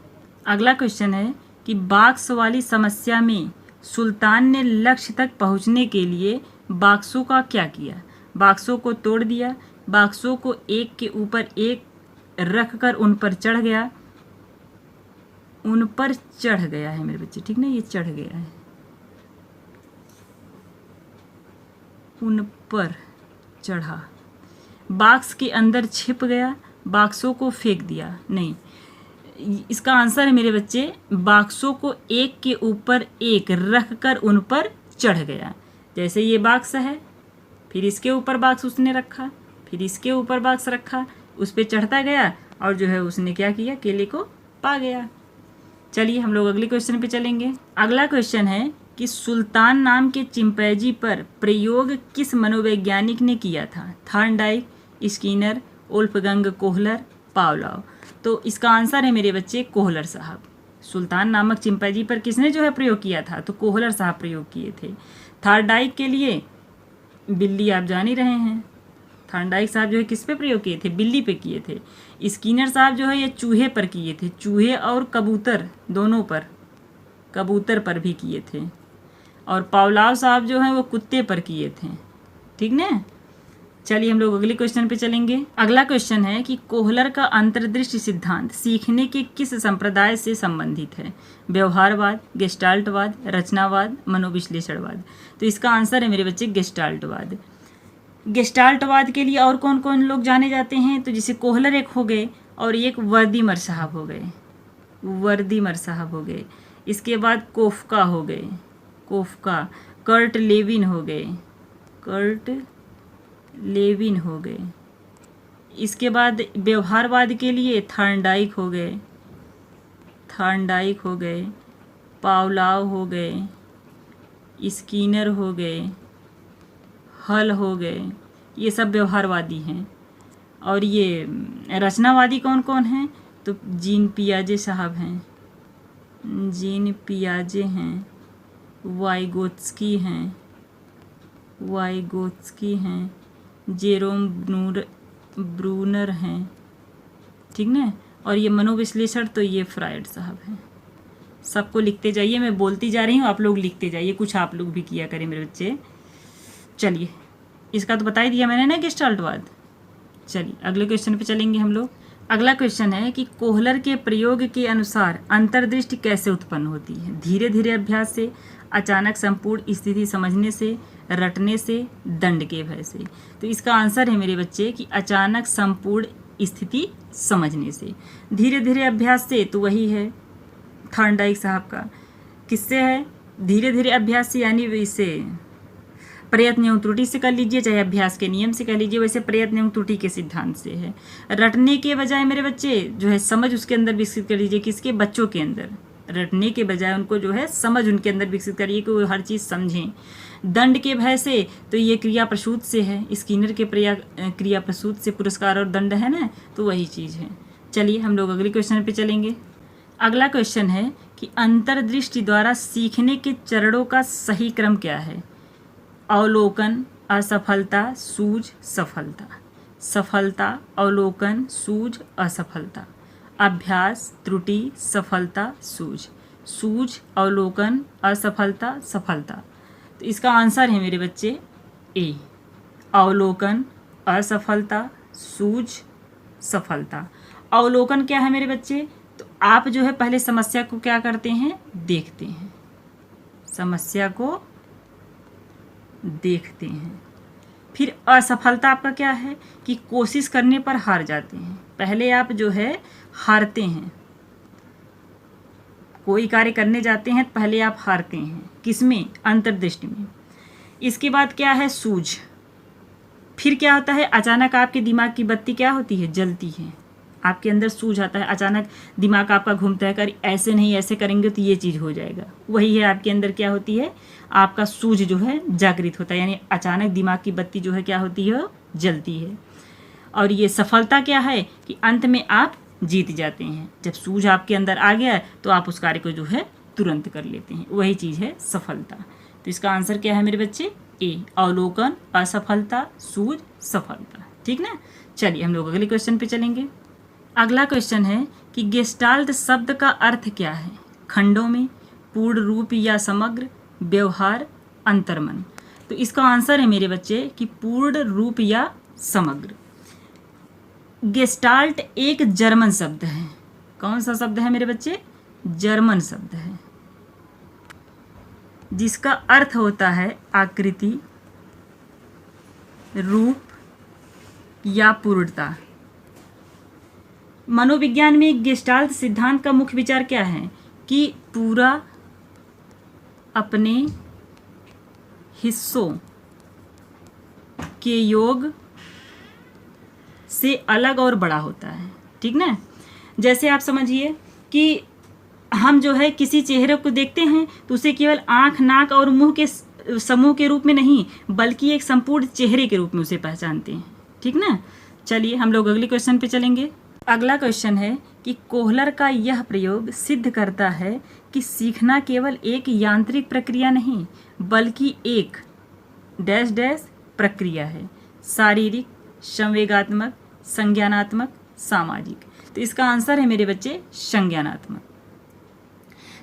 अगला क्वेश्चन है कि बॉक्स वाली समस्या में सुल्तान ने लक्ष्य तक पहुंचने के लिए बॉक्सों का क्या किया? बॉक्सों को तोड़ दिया, बॉक्सों को एक के ऊपर एक रखकर उन पर चढ़ गया है मेरे बच्चे। ठीक ना, ये चढ़ गया है, उन पर चढ़ा। बॉक्स के अंदर छिप गया, बॉक्सों को फेंक दिया। नहीं, इसका आंसर है मेरे बच्चे बॉक्सों को एक के ऊपर एक रखकर उन पर चढ़ गया। जैसे ये बॉक्स है, फिर इसके ऊपर बॉक्स उसने रखा, फिर इसके ऊपर बॉक्स रखा, उस पर चढ़ता गया और जो है उसने क्या किया, केले को पा गया। चलिए हम लोग अगले क्वेश्चन पे चलेंगे। अगला क्वेश्चन है कि सुल्तान नाम के चिंपैंजी पर प्रयोग किस मनोवैज्ञानिक ने किया था? Thorndike, Skinner, Wolfgang Kohler, Pavlov. तो इसका आंसर है मेरे बच्चे कोहलर साहब। सुल्तान नामक चिंपैंजी पर किसने जो है प्रयोग किया था? तो कोहलर साहब प्रयोग किए थे। थॉर्नडाइक के लिए बिल्ली आप जान ही रहे हैं। थॉर्नडाइक साहब जो है किस पे प्रयोग किए थे? बिल्ली पे किए थे। स्किनर साहब जो है ये चूहे पर किए थे, चूहे और कबूतर दोनों पर, कबूतर पर भी किए थे। और पावलाव साहब जो हैं वो कुत्ते पर किए थे। ठीक ना? चलिए हम लोग अगले क्वेश्चन पे चलेंगे। अगला क्वेश्चन है कि कोहलर का अंतर्दृष्टि सिद्धांत सीखने के किस संप्रदाय से संबंधित है? व्यवहारवाद, गेस्टाल्टवाद, रचनावाद, मनोविश्लेषणवाद। तो इसका आंसर है मेरे बच्चे गेस्टाल्टवाद। गेस्टाल्टवाद के लिए और कौन कौन लोग जाने जाते हैं? तो जैसे कोहलर एक हो गए और एक वर्दीमर साहब हो गए, वर्दीमर साहब हो गए। इसके बाद कोफका हो गए, कोफका। कर्ट लेविन हो गए, कर्ट लेविन हो गए। इसके बाद व्यवहारवाद के लिए थॉर्नडाइक हो गए, थॉर्नडाइक हो गए। पावलाव हो गए, स्किनर हो गए, हल हो गए। ये सब व्यवहारवादी हैं। और ये रचनावादी कौन कौन हैं? तो जीन पियाजे साहब हैं, जीन पियाजे हैं, वाइगोत्स्की हैं, वाइगोत्स्की हैं, जेरोम ब्रूनर हैं। ठीक ना? और ये मनोविश्लेषण तो ये फ्रायड साहब हैं। सबको लिखते जाइए, मैं बोलती जा रही हूँ, आप लोग लिखते जाइए, कुछ आप लोग भी किया करें मेरे बच्चे। चलिए, इसका तो बता ही दिया मैंने ना गेस्टाल्टवाद। चलिए अगले क्वेश्चन पे चलेंगे हम लोग। अगला क्वेश्चन है कि कोहलर के प्रयोग के अनुसार अंतर्दृष्टि कैसे उत्पन्न होती है? धीरे धीरे अभ्यास से, अचानक संपूर्ण स्थिति समझने से, रटने से, दंड के भय से। तो इसका आंसर है मेरे बच्चे कि अचानक संपूर्ण स्थिति समझने से। धीरे धीरे अभ्यास से तो वही है थॉर्नडाइक साहब का। किससे है? धीरे धीरे अभ्यास से, यानी इसे प्रयत्न एवं त्रुटि से कर लीजिए, चाहे अभ्यास के नियम से कर लीजिए, वैसे प्रयत्न एवं त्रुटि के सिद्धांत से है। रटने के बजाय मेरे बच्चे जो है समझ उसके अंदर विकसित कर लीजिए। किसके? बच्चों के अंदर। रटने के बजाय उनको जो है समझ उनके अंदर विकसित करिए कि वो हर चीज़ समझें। दंड के भय से तो ये क्रिया प्रसूत से है। स्किनर के क्रिया प्रसूत से पुरस्कार और दंड है ना, तो वही चीज़ है। चलिए हम लोग अगले क्वेश्चन पे चलेंगे। अगला क्वेश्चन है कि अंतर्दृष्टि द्वारा सीखने के चरणों का सही क्रम क्या है? अवलोकन, असफलता, सूझ, सफलता। सफलता, अवलोकन, सूझ, असफलता। अभ्यास, त्रुटि, सफलता, सूझ। सूझ, अवलोकन, असफलता, सफलता। तो इसका आंसर है मेरे बच्चे ए, अवलोकन, असफलता, सूझ, सफलता। अवलोकन क्या है मेरे बच्चे? तो आप जो है पहले समस्या को क्या करते हैं? देखते हैं, समस्या को देखते हैं। फिर असफलता आपका क्या है? कि कोशिश करने पर हार जाते हैं। पहले आप जो है हारते हैं, कोई कार्य करने जाते हैं पहले आप हारते हैं। किसमें? अंतर्दृष्टि में। इसके बाद क्या है? सूझ। फिर क्या होता है? अचानक आपके दिमाग की बत्ती क्या होती है? जलती है, आपके अंदर सूझ आता है। अचानक दिमाग आपका घूमता है, कर ऐसे नहीं ऐसे करेंगे तो ये चीज़ हो जाएगा। वही है, आपके अंदर क्या होती है? आपका सूझ जो है जागृत होता है, यानी अचानक दिमाग की बत्ती जो है क्या होती है? जलती है। और ये सफलता क्या है? कि अंत में आप जीत जाते हैं। जब सूझ आपके अंदर आ गया तो आप उस कार्य को जो है तुरंत कर लेते हैं, वही चीज़ है सफलता। तो इसका आंसर क्या है मेरे बच्चे? ए, अवलोकन, असफलता, सूझ, सफलता। ठीक ना? चलिए हम लोग अगले क्वेश्चन पे चलेंगे। अगला क्वेश्चन है कि गेस्टाल्ट शब्द का अर्थ क्या है? खंडों में, पूर्ण रूप या समग्र, व्यवहार, अंतर्मन। तो इसका आंसर है मेरे बच्चे कि पूर्ण रूप या समग्र। गेस्टाल्ट एक जर्मन शब्द है। कौन सा शब्द है मेरे बच्चे? जर्मन शब्द है, जिसका अर्थ होता है आकृति, रूप या पूर्णता। मनोविज्ञान में गेस्टाल्ट सिद्धांत का मुख्य विचार क्या है? कि पूरा अपने हिस्सों के योग से अलग और बड़ा होता है। ठीक ना? जैसे आप समझिए कि हम जो है किसी चेहरे को देखते हैं तो उसे केवल आँख, नाक और मुंह के समूह के रूप में नहीं, बल्कि एक संपूर्ण चेहरे के रूप में उसे पहचानते हैं। ठीक ना? चलिए हम लोग अगले क्वेश्चन पे चलेंगे। अगला क्वेश्चन है कि कोहलर का यह प्रयोग सिद्ध करता है कि सीखना केवल एक यांत्रिक प्रक्रिया नहीं बल्कि एक डैश डैश प्रक्रिया है, शारीरिक, संवेगात्मक, संज्ञानात्मक, सामाजिक। तो इसका आंसर है मेरे बच्चे संज्ञानात्मक।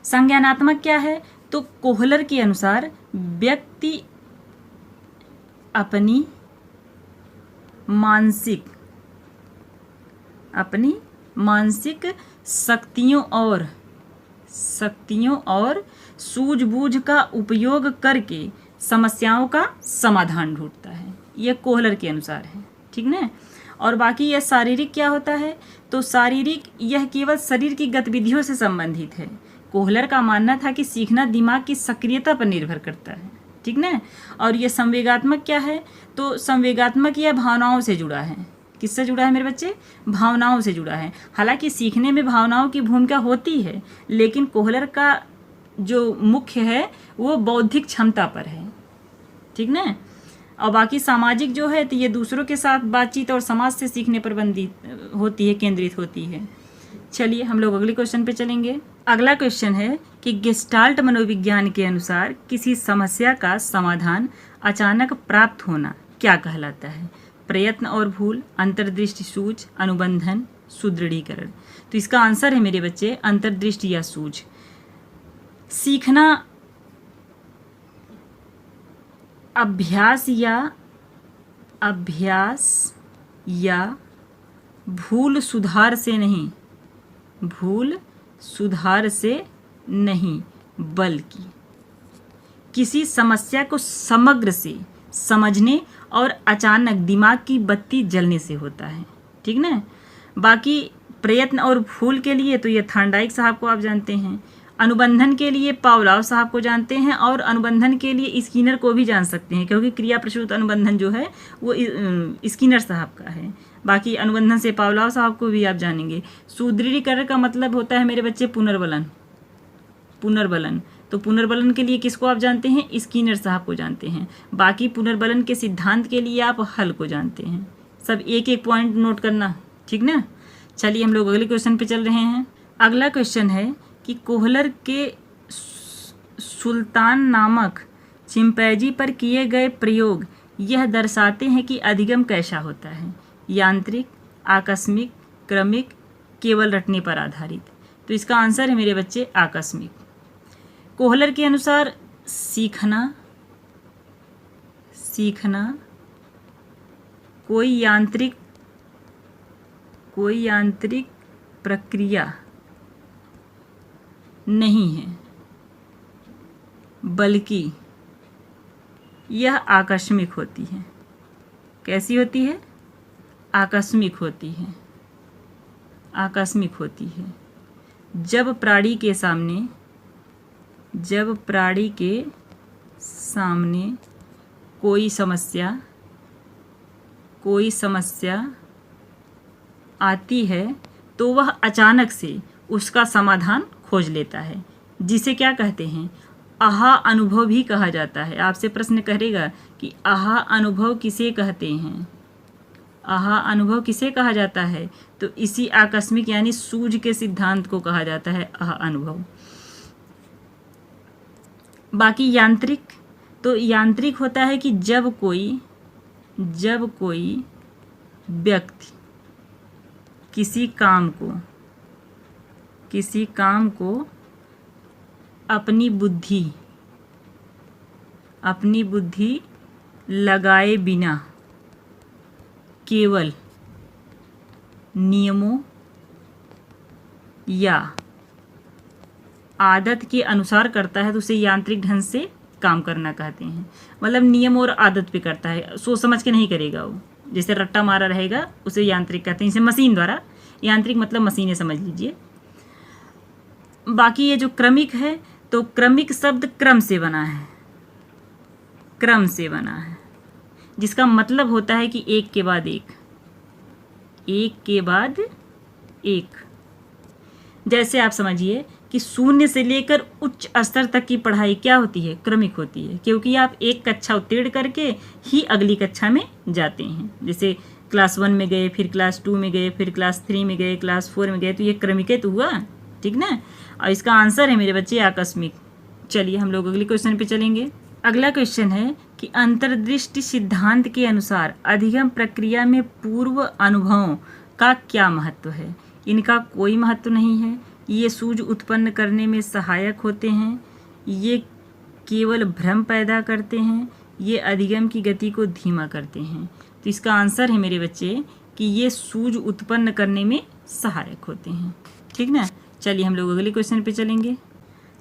संज्ञानात्मक क्या है? तो कोहलर के अनुसार व्यक्ति अपनी मानसिक शक्तियों और सूझबूझ का उपयोग करके समस्याओं का समाधान ढूंढता है। यह कोहलर के अनुसार है, ठीक ना। और बाकी यह शारीरिक क्या होता है? तो शारीरिक यह केवल शरीर की गतिविधियों से संबंधित है। कोहलर का मानना था कि सीखना दिमाग की सक्रियता पर निर्भर करता है, ठीक ना। और यह संवेगात्मक क्या है? तो संवेगात्मक यह भावनाओं से जुड़ा है। किससे जुड़ा है मेरे बच्चे? भावनाओं से जुड़ा है। हालांकि सीखने में भावनाओं की भूमिका होती है, लेकिन कोहलर का जो मुख्य है वो बौद्धिक क्षमता पर है, ठीक ना। और बाकी सामाजिक जो है तो ये दूसरों के साथ बातचीत और समाज से सीखने पर केंद्रित होती है। चलिए हम लोग अगले क्वेश्चन पे चलेंगे। अगला क्वेश्चन है कि गेस्टाल्ट मनोविज्ञान के अनुसार किसी समस्या का समाधान अचानक प्राप्त होना क्या कहलाता है? प्रयत्न और भूल, अंतर्दृष्टि, सूझ, अनुबंधन, सुदृढ़ीकरण। तो इसका आंसर है मेरे बच्चे अंतर्दृष्टि या सूझ। सीखना अभ्यास या भूल सुधार से नहीं बल्कि किसी समस्या को समग्र से समझने और अचानक दिमाग की बत्ती जलने से होता है, ठीक ना। बाकी प्रयत्न और भूल के लिए तो ये थॉर्नडाइक साहब को आप जानते हैं, अनुबंधन के लिए पावलोव साहब को जानते हैं, और अनुबंधन के लिए स्किनर को भी जान सकते हैं क्योंकि क्रिया प्रसूत अनुबंधन जो है वो स्किनर साहब का है। बाकी अनुबंधन से पावलोव साहब को भी आप जानेंगे। सुदृढ़ीकरण का मतलब होता है मेरे बच्चे पुनर्बलन। तो पुनर्बलन के लिए किसको आप जानते हैं? स्किनर साहब को जानते हैं। बाकी पुनर्बलन के सिद्धांत के लिए आप हल को जानते हैं। सब एक एक पॉइंट नोट करना, ठीक ना। चलिए हम लोग अगले क्वेश्चन पे चल रहे हैं। अगला क्वेश्चन है कि कोहलर के सुल्तान नामक चिंपैंजी पर किए गए प्रयोग यह दर्शाते हैं कि अधिगम कैसा होता है? यांत्रिक, आकस्मिक, क्रमिक, केवल रटने पर आधारित। तो इसका आंसर है मेरे बच्चे आकस्मिक। कोहलर के अनुसार सीखना कोई यांत्रिक प्रक्रिया नहीं है बल्कि यह आकस्मिक होती है। कैसी होती है? आकस्मिक होती है। जब प्राणी के सामने कोई समस्या आती है तो वह अचानक से उसका समाधान खोज लेता है, जिसे क्या कहते हैं? आहा अनुभव भी कहा जाता है। आपसे प्रश्न करेगा कि आहा अनुभव किसे कहते हैं? आहा अनुभव किसे कहा जाता है? तो इसी आकस्मिक यानी सूझ के सिद्धांत को कहा जाता है आहा अनुभव। बाकी यांत्रिक होता है कि जब कोई व्यक्ति किसी काम को अपनी बुद्धि लगाए बिना केवल नियमों या आदत के अनुसार करता है तो उसे यांत्रिक ढंग से काम करना कहते हैं। मतलब नियम और आदत पे करता है, सोच समझ के नहीं करेगा वो। जैसे रट्टा मारा रहेगा उसे यांत्रिक कहते हैं। इसे मशीन द्वारा, यांत्रिक मतलब मशीनें समझ लीजिए। बाकी ये जो क्रमिक है तो क्रमिक शब्द क्रम से बना है, जिसका मतलब होता है कि एक के बाद एक। जैसे आप समझिए कि शून्य से लेकर उच्च स्तर तक की पढ़ाई क्या होती है? क्रमिक होती है, क्योंकि आप एक कक्षा उत्तीर्ण करके ही अगली कक्षा में जाते हैं। जैसे क्लास 1 में गए, फिर क्लास 2 में गए, फिर क्लास 3 में गए, क्लास 4 में गए, तो ये क्रमिक तो हुआ, ठीक ना। और इसका आंसर है मेरे बच्चे आकस्मिक। चलिए हम लोग अगले क्वेश्चन पे चलेंगे। अगला क्वेश्चन है कि अंतर्दृष्टि सिद्धांत के अनुसार अधिगम प्रक्रिया में पूर्व अनुभवों का क्या महत्व है। इनका कोई महत्व नहीं है, ये सूझ उत्पन्न करने में सहायक होते हैं, ये केवल भ्रम पैदा करते हैं, ये अधिगम की गति को धीमा करते हैं। तो इसका आंसर है मेरे बच्चे कि ये सूझ उत्पन्न करने में सहायक होते हैं, ठीक ना। चलिए हम लोग अगले क्वेश्चन पे चलेंगे।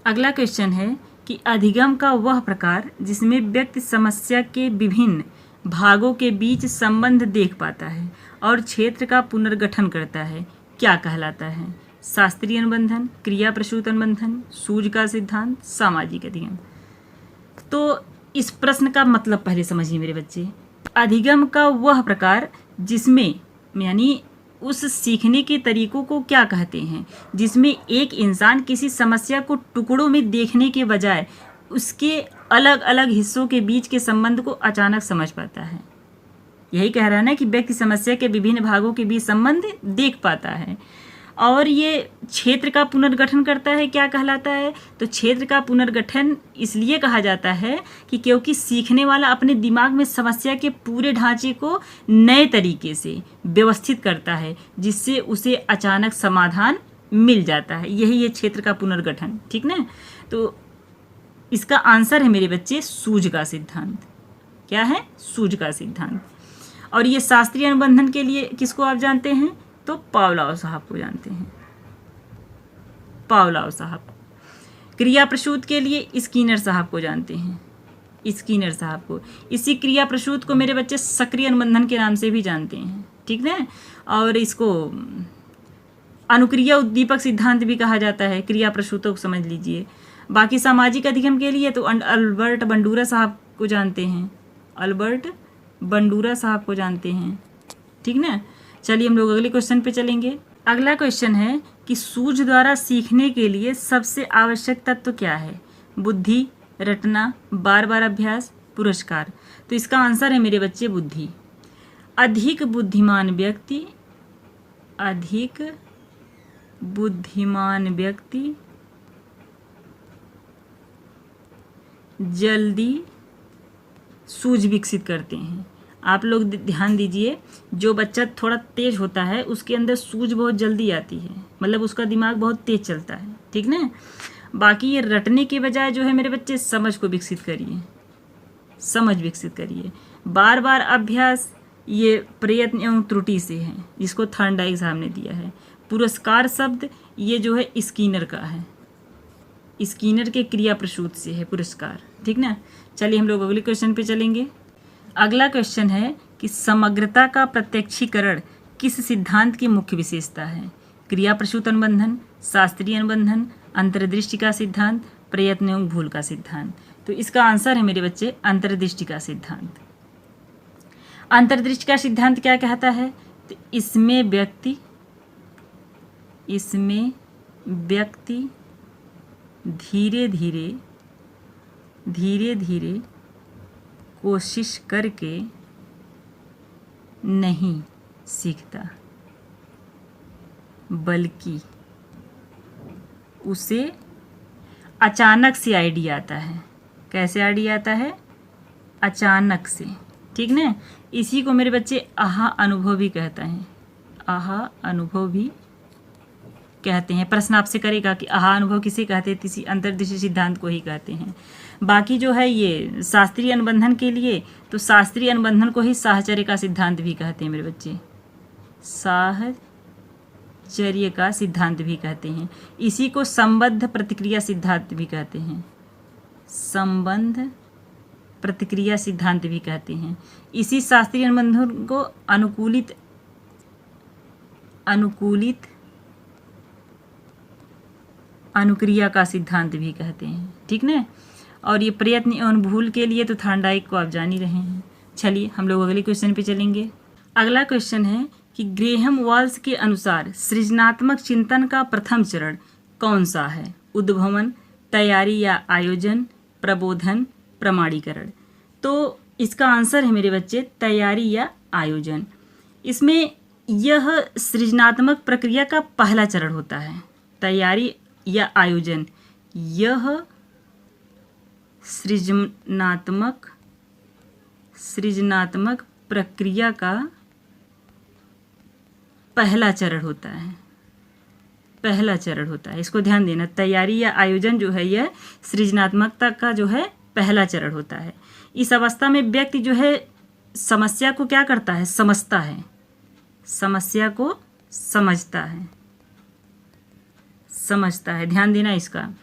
अगला क्वेश्चन है कि अधिगम का वह प्रकार जिसमें व्यक्ति समस्या के विभिन्न भागों के बीच संबंध देख पाता है और क्षेत्र का पुनर्गठन करता है, क्या कहलाता है। शास्त्रीय अनुबंधन, क्रिया प्रसूत अनुबंधन, सूझ का सिद्धांत, सामाजिक अधिगम। तो इस प्रश्न का मतलब पहले समझिए मेरे बच्चे। अधिगम का वह प्रकार जिसमें, यानी उस सीखने के तरीकों को क्या कहते हैं जिसमें एक इंसान किसी समस्या को टुकड़ों में देखने के बजाय उसके अलग अलग हिस्सों के बीच के संबंध को अचानक समझ पाता है। यही कह रहा है ना कि व्यक्ति समस्या के विभिन्न भागों के बीच संबंध देख पाता है। और ये क्षेत्र का पुनर्गठन करता है, क्या कहलाता है। तो क्षेत्र का पुनर्गठन इसलिए कहा जाता है कि क्योंकि सीखने वाला अपने दिमाग में समस्या के पूरे ढांचे को नए तरीके से व्यवस्थित करता है जिससे उसे अचानक समाधान मिल जाता है। यही है क्षेत्र का पुनर्गठन, ठीक ना। तो इसका आंसर है मेरे बच्चे सूझ का सिद्धांत। क्या है, सूझ का सिद्धांत। और ये शास्त्रीय अनुबंधन के लिए किसको आप जानते हैं, तो पावलोव साहब को जानते हैं, पावलोव साहब। क्रिया प्रसूत के लिए स्किनर साहब को जानते हैं, स्किनर साहब को। इसी क्रिया प्रसूत को मेरे बच्चे सक्रिय अनुबंधन के नाम से भी जानते हैं, ठीक ना। और इसको अनुक्रिया उद्दीपक सिद्धांत भी कहा जाता है, क्रिया प्रसूतों को समझ लीजिए। बाकी सामाजिक अधिगम के लिए तो अल्बर्ट बंडूरा साहब को जानते हैं, अल्बर्ट बंडूरा साहब को जानते हैं, ठीक ना। चलिए हम लोग अगले क्वेश्चन पे चलेंगे। अगला क्वेश्चन है कि सूझ द्वारा सीखने के लिए सबसे आवश्यक तत्व क्या है। बुद्धि, रटना, बार बार अभ्यास, पुरस्कार। तो इसका आंसर है मेरे बच्चे बुद्धि। अधिक बुद्धिमान व्यक्ति जल्दी सूझ विकसित करते हैं। आप लोग ध्यान दीजिए, जो बच्चा थोड़ा तेज होता है उसके अंदर सूझ बहुत जल्दी आती है, मतलब उसका दिमाग बहुत तेज चलता है, ठीक ना। बाकी ये रटने के बजाय जो है मेरे बच्चे समझ को विकसित करिए, समझ विकसित करिए। बार बार अभ्यास ये प्रयत्न एवं त्रुटि से है, जिसको थॉर्नडाइक साहब ने दिया है। पुरस्कार शब्द ये जो है स्किनर का है, स्किनर के क्रिया प्रसूत से है पुरस्कार, ठीक ना। चलिए हम लोग अगले क्वेश्चन पे चलेंगे। अगला क्वेश्चन है कि समग्रता का प्रत्यक्षीकरण किस सिद्धांत की मुख्य विशेषता है। क्रिया प्रसूत अनुबंधन, शास्त्रीय अनुबंधन, अंतर्दृष्टि का सिद्धांत, प्रयत्न एवं भूल का सिद्धांत। तो इसका आंसर है मेरे बच्चे अंतर्दृष्टि का सिद्धांत। अंतर्दृष्टि का सिद्धांत क्या कहता है, तो इसमें व्यक्ति धीरे धीरे कोशिश करके नहीं सीखता, बल्कि उसे अचानक से आइडिया आता है। कैसे आइडिया आता है, अचानक से, ठीक ना। इसी को मेरे बच्चे आहा अनुभव भी कहता है, आहा अनुभव भी कहते हैं। प्रश्न आपसे करेगा कि आहा अनुभव किसे कहते हैं, किसी अंतर्दृष्टि सिद्धांत को ही कहते हैं। बाकी जो है ये शास्त्रीय अनुबंधन के लिए, तो शास्त्रीय अनुबंधन को ही साहचर्य का सिद्धांत भी कहते हैं मेरे बच्चे, साहचर्य का सिद्धांत भी कहते हैं। इसी को संबद्ध प्रतिक्रिया सिद्धांत भी कहते हैं, संबंध प्रतिक्रिया सिद्धांत भी कहते हैं। इसी शास्त्रीय अनुबंधन को अनुकूलित अनुक्रिया का सिद्धांत भी कहते हैं, ठीक ना। और ये प्रयत्न एवं भूल के लिए तो थॉर्नडाइक को आप जान ही रहे हैं। चलिए हम लोग अगले क्वेश्चन पे चलेंगे। अगला क्वेश्चन है कि ग्रेहम वॉल्स के अनुसार सृजनात्मक चिंतन का प्रथम चरण कौन सा है। उद्भवन, तैयारी या आयोजन, प्रबोधन, प्रमाणीकरण। तो इसका आंसर है मेरे बच्चे तैयारी या आयोजन। इसमें यह सृजनात्मक प्रक्रिया का पहला चरण होता है। तैयारी या आयोजन यह सृजनात्मक प्रक्रिया का पहला चरण होता है। पहला चरण होता है, इसको ध्यान देना। तैयारी या आयोजन जो है यह सृजनात्मकता का जो है पहला चरण होता है। इस अवस्था में व्यक्ति जो है समस्या को क्या करता है, समझता है, समस्या को समझता है, ध्यान देना इसका।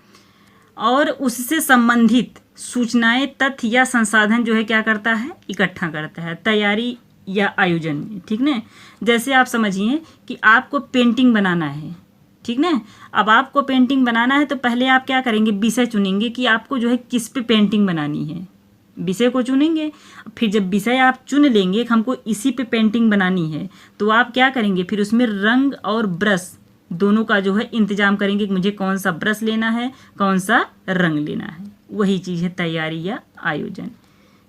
और उससे संबंधित सूचनाएं, तथ्य या संसाधन जो है क्या करता है, इकट्ठा करता है तैयारी या आयोजन में, ठीक ना। जैसे आप समझिए कि आपको पेंटिंग बनाना है, ठीक ना। अब आपको पेंटिंग बनाना है तो पहले आप क्या करेंगे, विषय चुनेंगे कि आपको जो है किस पे पेंटिंग बनानी है, विषय को चुनेंगे। फिर जब विषय आप चुन लेंगे कि हमको इसी पे पेंटिंग बनानी है, तो आप क्या करेंगे, फिर उसमें रंग और ब्रश दोनों का जो है इंतजाम करेंगे कि मुझे कौन सा ब्रश लेना है, कौन सा रंग लेना है। वही चीज़ है तैयारी या आयोजन,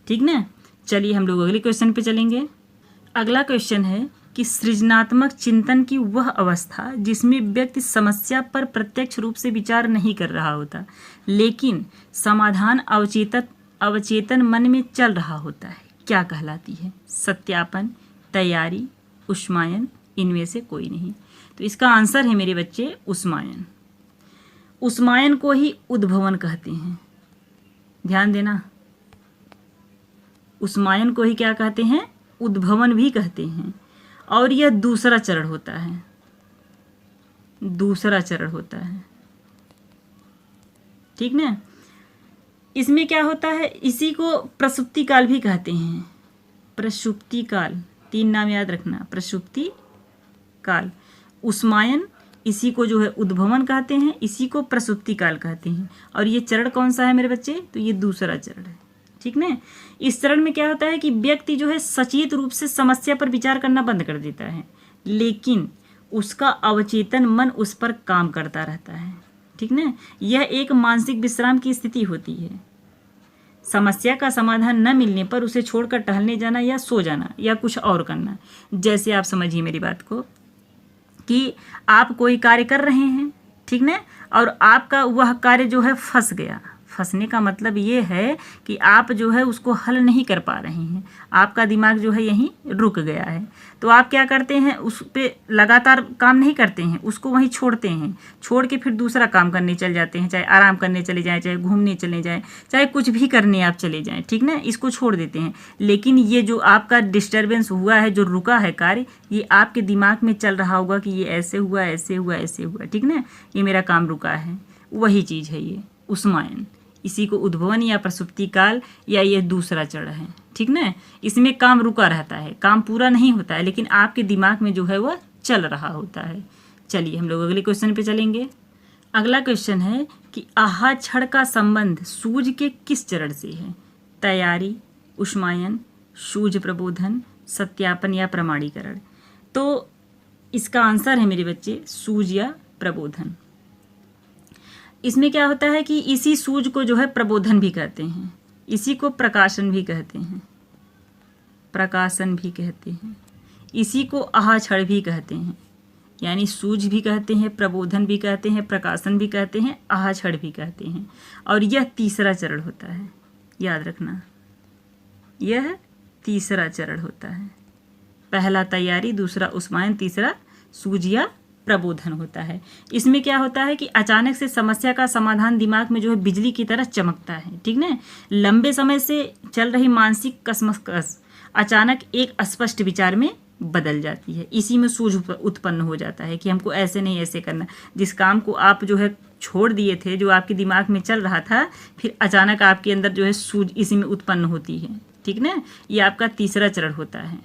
ठीक ना। चलिए हम लोग अगले क्वेश्चन पे चलेंगे। अगला क्वेश्चन है कि सृजनात्मक चिंतन की वह अवस्था जिसमें व्यक्ति समस्या पर प्रत्यक्ष रूप से विचार नहीं कर रहा होता, लेकिन समाधान अवचेतन मन में चल रहा होता है, क्या कहलाती है। सत्यापन, तैयारी, उष्मायन, इनमें से कोई नहीं। तो इसका आंसर है मेरे बच्चे उष्मायन। उष्मायन को ही उद्भवन कहते हैं, ध्यान देना। उष्मायन को ही क्या कहते हैं, उद्भवन भी कहते हैं। और यह दूसरा चरण होता है, दूसरा चरण होता है, ठीक ना। इसमें क्या होता है, इसी को प्रसुप्ति काल भी कहते हैं। प्रसुप्ति काल, 3 नाम याद रखना, प्रसुप्ति काल, उष्मायन, इसी को जो है उद्भवन कहते हैं, इसी को प्रसुप्ति काल कहते हैं। और ये चरण कौन सा है मेरे बच्चे, तो ये दूसरा चरण है, ठीक ना। इस चरण में क्या होता है कि व्यक्ति जो है सचेत रूप से समस्या पर विचार करना बंद कर देता है, लेकिन उसका अवचेतन मन उस पर काम करता रहता है, ठीक ना। यह एक मानसिक विश्राम की स्थिति होती है। समस्या का समाधान न मिलने पर उसे छोड़कर टहलने जाना या सो जाना या कुछ और करना। जैसे आप समझिए मेरी बात को कि आप कोई कार्य कर रहे हैं, ठीक ना, और आपका वह कार्य जो है फंस गया। फंसने का मतलब ये है कि आप जो है उसको हल नहीं कर पा रहे हैं, आपका दिमाग जो है यहीं रुक गया है। तो आप क्या करते हैं, उस पे लगातार काम नहीं करते हैं, उसको वहीं छोड़ते हैं, छोड़ के फिर दूसरा काम करने चल जाते हैं, चाहे आराम करने चले जाएं, चाहे घूमने चले जाएं, चाहे कुछ भी करने आप चले जाएं, ठीक ना, इसको छोड़ देते हैं। लेकिन ये जो आपका डिस्टर्बेंस हुआ है, जो रुका है कार्य, ये आपके दिमाग में चल रहा होगा कि ये ऐसे हुआ, ऐसे हुआ, ऐसे हुआ, ठीक ना, ये मेरा काम रुका है। वही चीज़ है ये उष्मायन। इसी को उद्भवन या प्रसुप्ति काल या ये दूसरा चरण है, ठीक ना। इसमें काम रुका रहता है, काम पूरा नहीं होता है, लेकिन आपके दिमाग में जो है वह चल रहा होता है। चलिए हम लोग अगले क्वेश्चन पे चलेंगे। अगला क्वेश्चन है कि आहा क्षण का संबंध सूझ के किस चरण से है। तैयारी, उष्मायन, सूझ प्रबोधन, सत्यापन या प्रमाणीकरण। तो इसका आंसर है मेरे बच्चे सूझ या प्रबोधन। इसमें क्या होता है कि इसी सूझ को जो है प्रबोधन भी कहते हैं, इसी को प्रकाशन भी कहते हैं, प्रकाशन भी कहते हैं, इसी को आहाक्षण भी कहते हैं। यानी सूझ भी कहते हैं, प्रबोधन भी कहते हैं, प्रकाशन भी कहते हैं, आहाक्षण भी कहते हैं। और यह तीसरा चरण होता है, याद रखना, यह तीसरा चरण होता है। पहला तैयारी, दूसरा उष्मायन, तीसरा सूझ या प्रबोधन होता है। इसमें क्या होता है कि अचानक से समस्या का समाधान दिमाग में जो है बिजली की तरह चमकता है, ठीक ना। लंबे समय से चल रही मानसिक कसमकस अचानक एक स्पष्ट विचार में बदल जाती है। इसी में सूझ उत्पन्न हो जाता है कि हमको ऐसे नहीं ऐसे करना। जिस काम को आप जो है छोड़ दिए थे, जो आपके दिमाग में चल रहा था, फिर अचानक आपके अंदर जो है सूझ इसी में उत्पन्न होती है, ठीक ना। ये आपका तीसरा चरण होता है।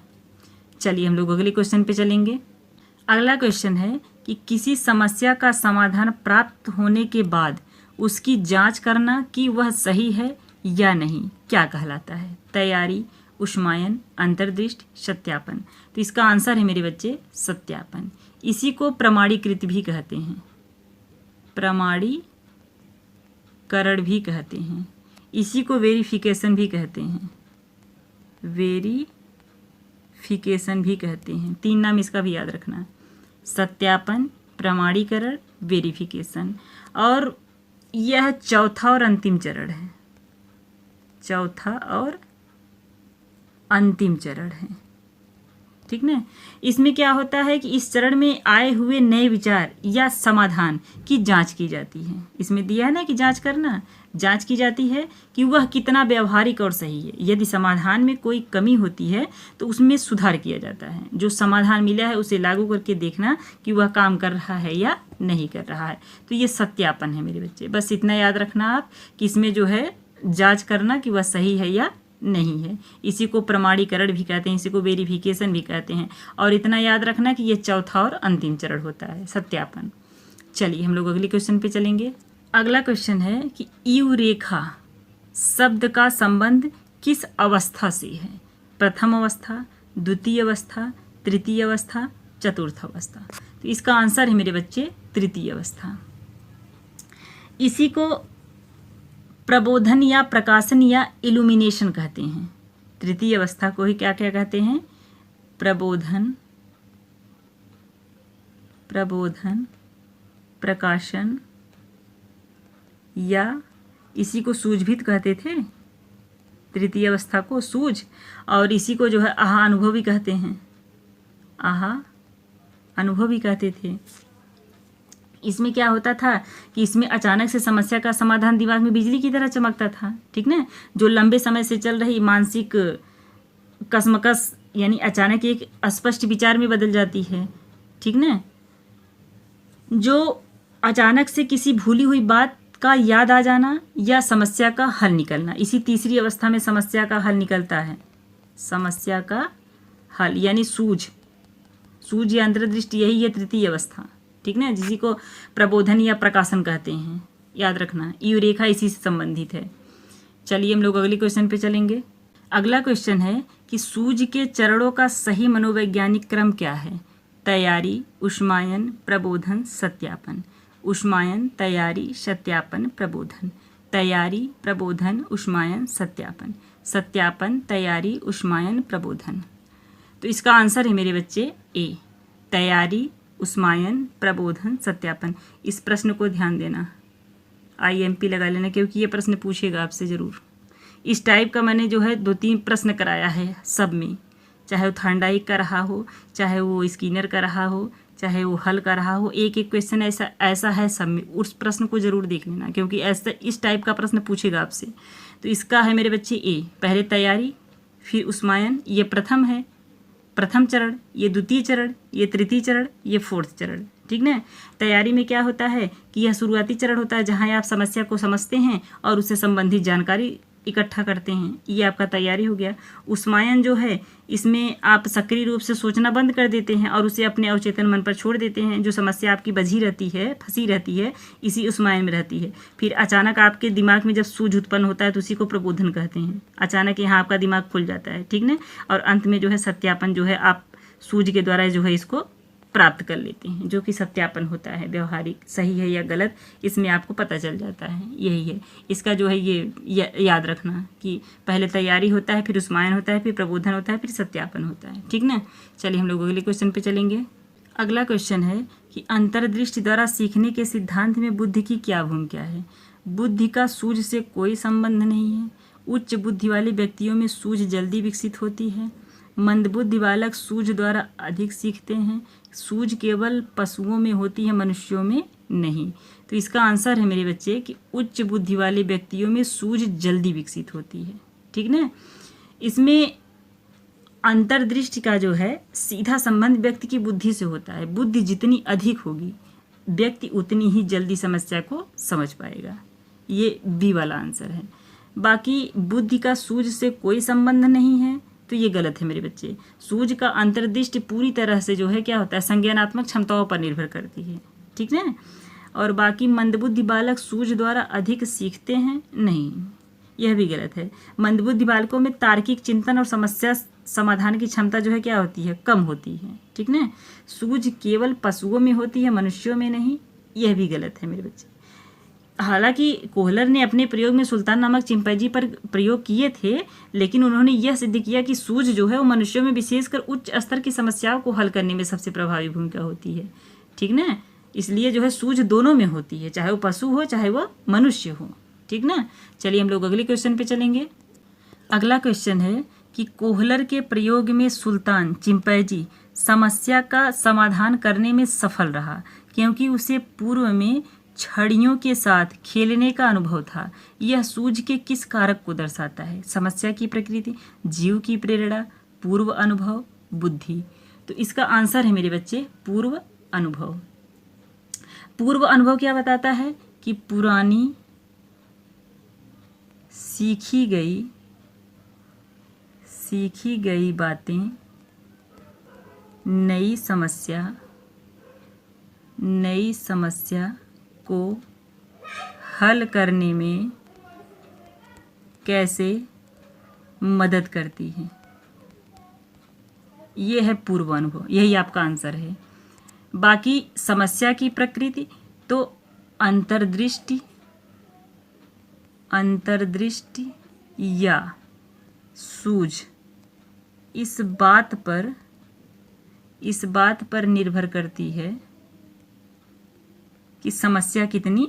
चलिए हम लोग अगले क्वेश्चन पे चलेंगे। अगला क्वेश्चन है कि किसी समस्या का समाधान प्राप्त होने के बाद उसकी जांच करना कि वह सही है या नहीं, क्या कहलाता है। तैयारी, उष्मायन, अंतर्दृष्टि, सत्यापन। तो इसका आंसर है मेरे बच्चे सत्यापन। इसी को प्रमाणीकृत भी कहते हैं, प्रमाणीकरण भी कहते हैं, इसी को वेरिफिकेशन भी कहते हैं, वेरिफिकेशन भी कहते हैं। 3 नाम इसका भी याद रखना, सत्यापन, प्रमाणीकरण, वेरिफिकेशन। और यह चौथा और अंतिम चरण है, चौथा और अंतिम चरण है, ठीक ना। इसमें क्या होता है कि इस चरण में आए हुए नए विचार या समाधान की जांच की जाती है। इसमें दिया है ना कि जांच करना, जांच की जाती है कि वह कितना व्यवहारिक और सही है। यदि समाधान में कोई कमी होती है तो उसमें सुधार किया जाता है। जो समाधान मिला है उसे लागू करके देखना कि वह काम कर रहा है या नहीं कर रहा है। तो ये सत्यापन है मेरे बच्चे। बस इतना याद रखना आप कि इसमें जो है जांच करना कि वह सही है या नहीं है। इसी को प्रमाणीकरण भी कहते हैं, इसी को वेरिफिकेशन भी कहते हैं। और इतना याद रखना कि ये चौथा और अंतिम चरण होता है, सत्यापन। चलिए हम लोग अगले क्वेश्चन पे चलेंगे। अगला क्वेश्चन है कि यूरेका शब्द का संबंध किस अवस्था से है? प्रथम अवस्था, द्वितीय अवस्था, तृतीय अवस्था, चतुर्थ अवस्था। तो इसका आंसर है मेरे बच्चे तृतीय अवस्था। इसी को प्रबोधन या प्रकाशन या इल्यूमिनेशन कहते हैं। तृतीय अवस्था को ही क्या क्या कहते हैं? प्रबोधन, प्रकाशन, या इसी को सूझभित कहते थे, तृतीय अवस्था को सूझ। और इसी को जो है आहा अनुभव भी कहते हैं, आहा अनुभव भी कहते थे। इसमें क्या होता था कि इसमें अचानक से समस्या का समाधान दिमाग में बिजली की तरह चमकता था, ठीक ना। जो लंबे समय से चल रही मानसिक कसमकस यानी अचानक एक स्पष्ट विचार में बदल जाती है, ठीक ना। जो अचानक से किसी भूली हुई बात का याद आ जाना या समस्या का हल निकलना, इसी तीसरी अवस्था में समस्या का हल निकलता है। समस्या का हल यानी सूझ या अंतर्दृष्टि, यही है तृतीय अवस्था, ठीक ना, जिसी को प्रबोधन या प्रकाशन कहते हैं। याद रखना यूरेका इसी से संबंधित है। चलिए हम लोग अगले क्वेश्चन पे चलेंगे। अगला क्वेश्चन है कि सूझ के चरणों का सही मनोवैज्ञानिक क्रम क्या है? तैयारी, उष्मायन, प्रबोधन, सत्यापन। उष्मायन, तैयारी, सत्यापन, प्रबोधन। तैयारी, प्रबोधन, उष्मायन, सत्यापन। सत्यापन, तैयारी, उष्मायन, प्रबोधन। तो इसका आंसर है मेरे बच्चे ए, तैयारी, उष्मायन, प्रबोधन, सत्यापन। इस प्रश्न को ध्यान देना, IMP लगा लेना, क्योंकि ये प्रश्न पूछेगा आपसे ज़रूर। इस टाइप का मैंने जो है 2-3 प्रश्न कराया है सब में, चाहे वो थॉर्नडाइक का रहा हो, चाहे वो स्किनर का रहा हो, चाहे वो हल का रहा हो। एक एक क्वेश्चन ऐसा है सब में। उस प्रश्न को ज़रूर देख लेना, क्योंकि ऐसा इस टाइप का प्रश्न पूछेगा आपसे। तो इसका है मेरे बच्चे ए, पहले तैयारी फिर उष्मायन, ये प्रथम है, प्रथम चरण, ये द्वितीय चरण, ये तृतीय चरण, ये फोर्थ चरण, ठीक ना। तैयारी में क्या होता है कि यह शुरुआती चरण होता है, जहाँ आप समस्या को समझते हैं और उससे संबंधित जानकारी इकट्ठा करते हैं, ये आपका तैयारी हो गया। उष्मायन जो है इसमें आप सक्रिय रूप से सोचना बंद कर देते हैं और उसे अपने अवचेतन मन पर छोड़ देते हैं। जो समस्या आपकी बझी रहती है, फंसी रहती है, इसी उष्मायन में रहती है। फिर अचानक आपके दिमाग में जब सूझ उत्पन्न होता है तो उसी को प्रबोधन कहते हैं। अचानक यहाँ आपका दिमाग खुल जाता है, ठीक ना। और अंत में जो है सत्यापन, जो है आप सूझ के द्वारा जो है इसको प्राप्त कर लेते हैं, जो कि सत्यापन होता है, व्यवहारिक सही है या गलत, इसमें आपको पता चल जाता है। यही है इसका जो है ये याद रखना कि पहले तैयारी होता है, फिर उष्मायन होता है, फिर प्रबोधन होता है, फिर सत्यापन होता है, ठीक ना। चलिए हम लोग अगले क्वेश्चन पे चलेंगे। अगला क्वेश्चन है कि अंतर्दृष्टि द्वारा सीखने के सिद्धांत में बुद्धि की क्या भूमिका है? बुद्धि का सूझ से कोई संबंध नहीं है। उच्च बुद्धि वाले व्यक्तियों में सूझ जल्दी विकसित होती है। मंदबुद्धि बालक सूझ द्वारा अधिक सीखते हैं। सूझ केवल पशुओं में होती है, मनुष्यों में नहीं। तो इसका आंसर है मेरे बच्चे कि उच्च बुद्धि वाले व्यक्तियों में सूझ जल्दी विकसित होती है, ठीक ना। इसमें अंतर्दृष्टि का जो है सीधा संबंध व्यक्ति की बुद्धि से होता है। बुद्धि जितनी अधिक होगी व्यक्ति उतनी ही जल्दी समस्या को समझ पाएगा। ये बी वाला आंसर है। बाकी बुद्धि का सूझ से कोई संबंध नहीं है, तो ये गलत है मेरे बच्चे। सूझ का अंतर्दृष्टि पूरी तरह से जो है क्या होता है, संज्ञानात्मक क्षमताओं पर निर्भर करती है, ठीक है। और बाकी मंदबुद्धि बालक सूझ द्वारा अधिक सीखते हैं, नहीं, यह भी गलत है। मंदबुद्धि बालकों में तार्किक चिंतन और समस्या समाधान की क्षमता जो है क्या होती है, कम होती है, ठीक ना। सूझ केवल पशुओं में होती है, मनुष्यों में नहीं, यह भी गलत है मेरे बच्चे। हालांकि कोहलर ने अपने प्रयोग में सुल्तान नामक चिंपैंजी पर प्रयोग किए थे, लेकिन उन्होंने यह सिद्ध किया कि सूझ जो है वो मनुष्यों में विशेषकर उच्च स्तर की समस्याओं को हल करने में सबसे प्रभावी भूमिका होती है। ठीक ना, इसलिए जो है सूझ दोनों में होती है, चाहे वो पशु हो चाहे वो मनुष्य हो। ठीक ना, चलिए हम लोग अगले क्वेश्चन पे चलेंगे। अगला क्वेश्चन है कि कोहलर के प्रयोग में सुल्तान चिंपैंजी समस्या का समाधान करने में सफल रहा क्योंकि उसे पूर्व में छड़ियों के साथ खेलने का अनुभव था। यह सूझ के किस कारक को दर्शाता है? समस्या की प्रकृति, जीव की प्रेरणा, पूर्व अनुभव, बुद्धि। तो इसका आंसर है मेरे बच्चे पूर्व अनुभव। पूर्व अनुभव क्या बताता है कि पुरानी सीखी गई बातें नई समस्या को हल करने में कैसे मदद करती हैं। ये है पूर्व अनुभव, यही आपका आंसर है। बाकी समस्या की प्रकृति तो अंतर्दृष्टि या सूझ इस बात पर निर्भर करती है कि समस्या कितनी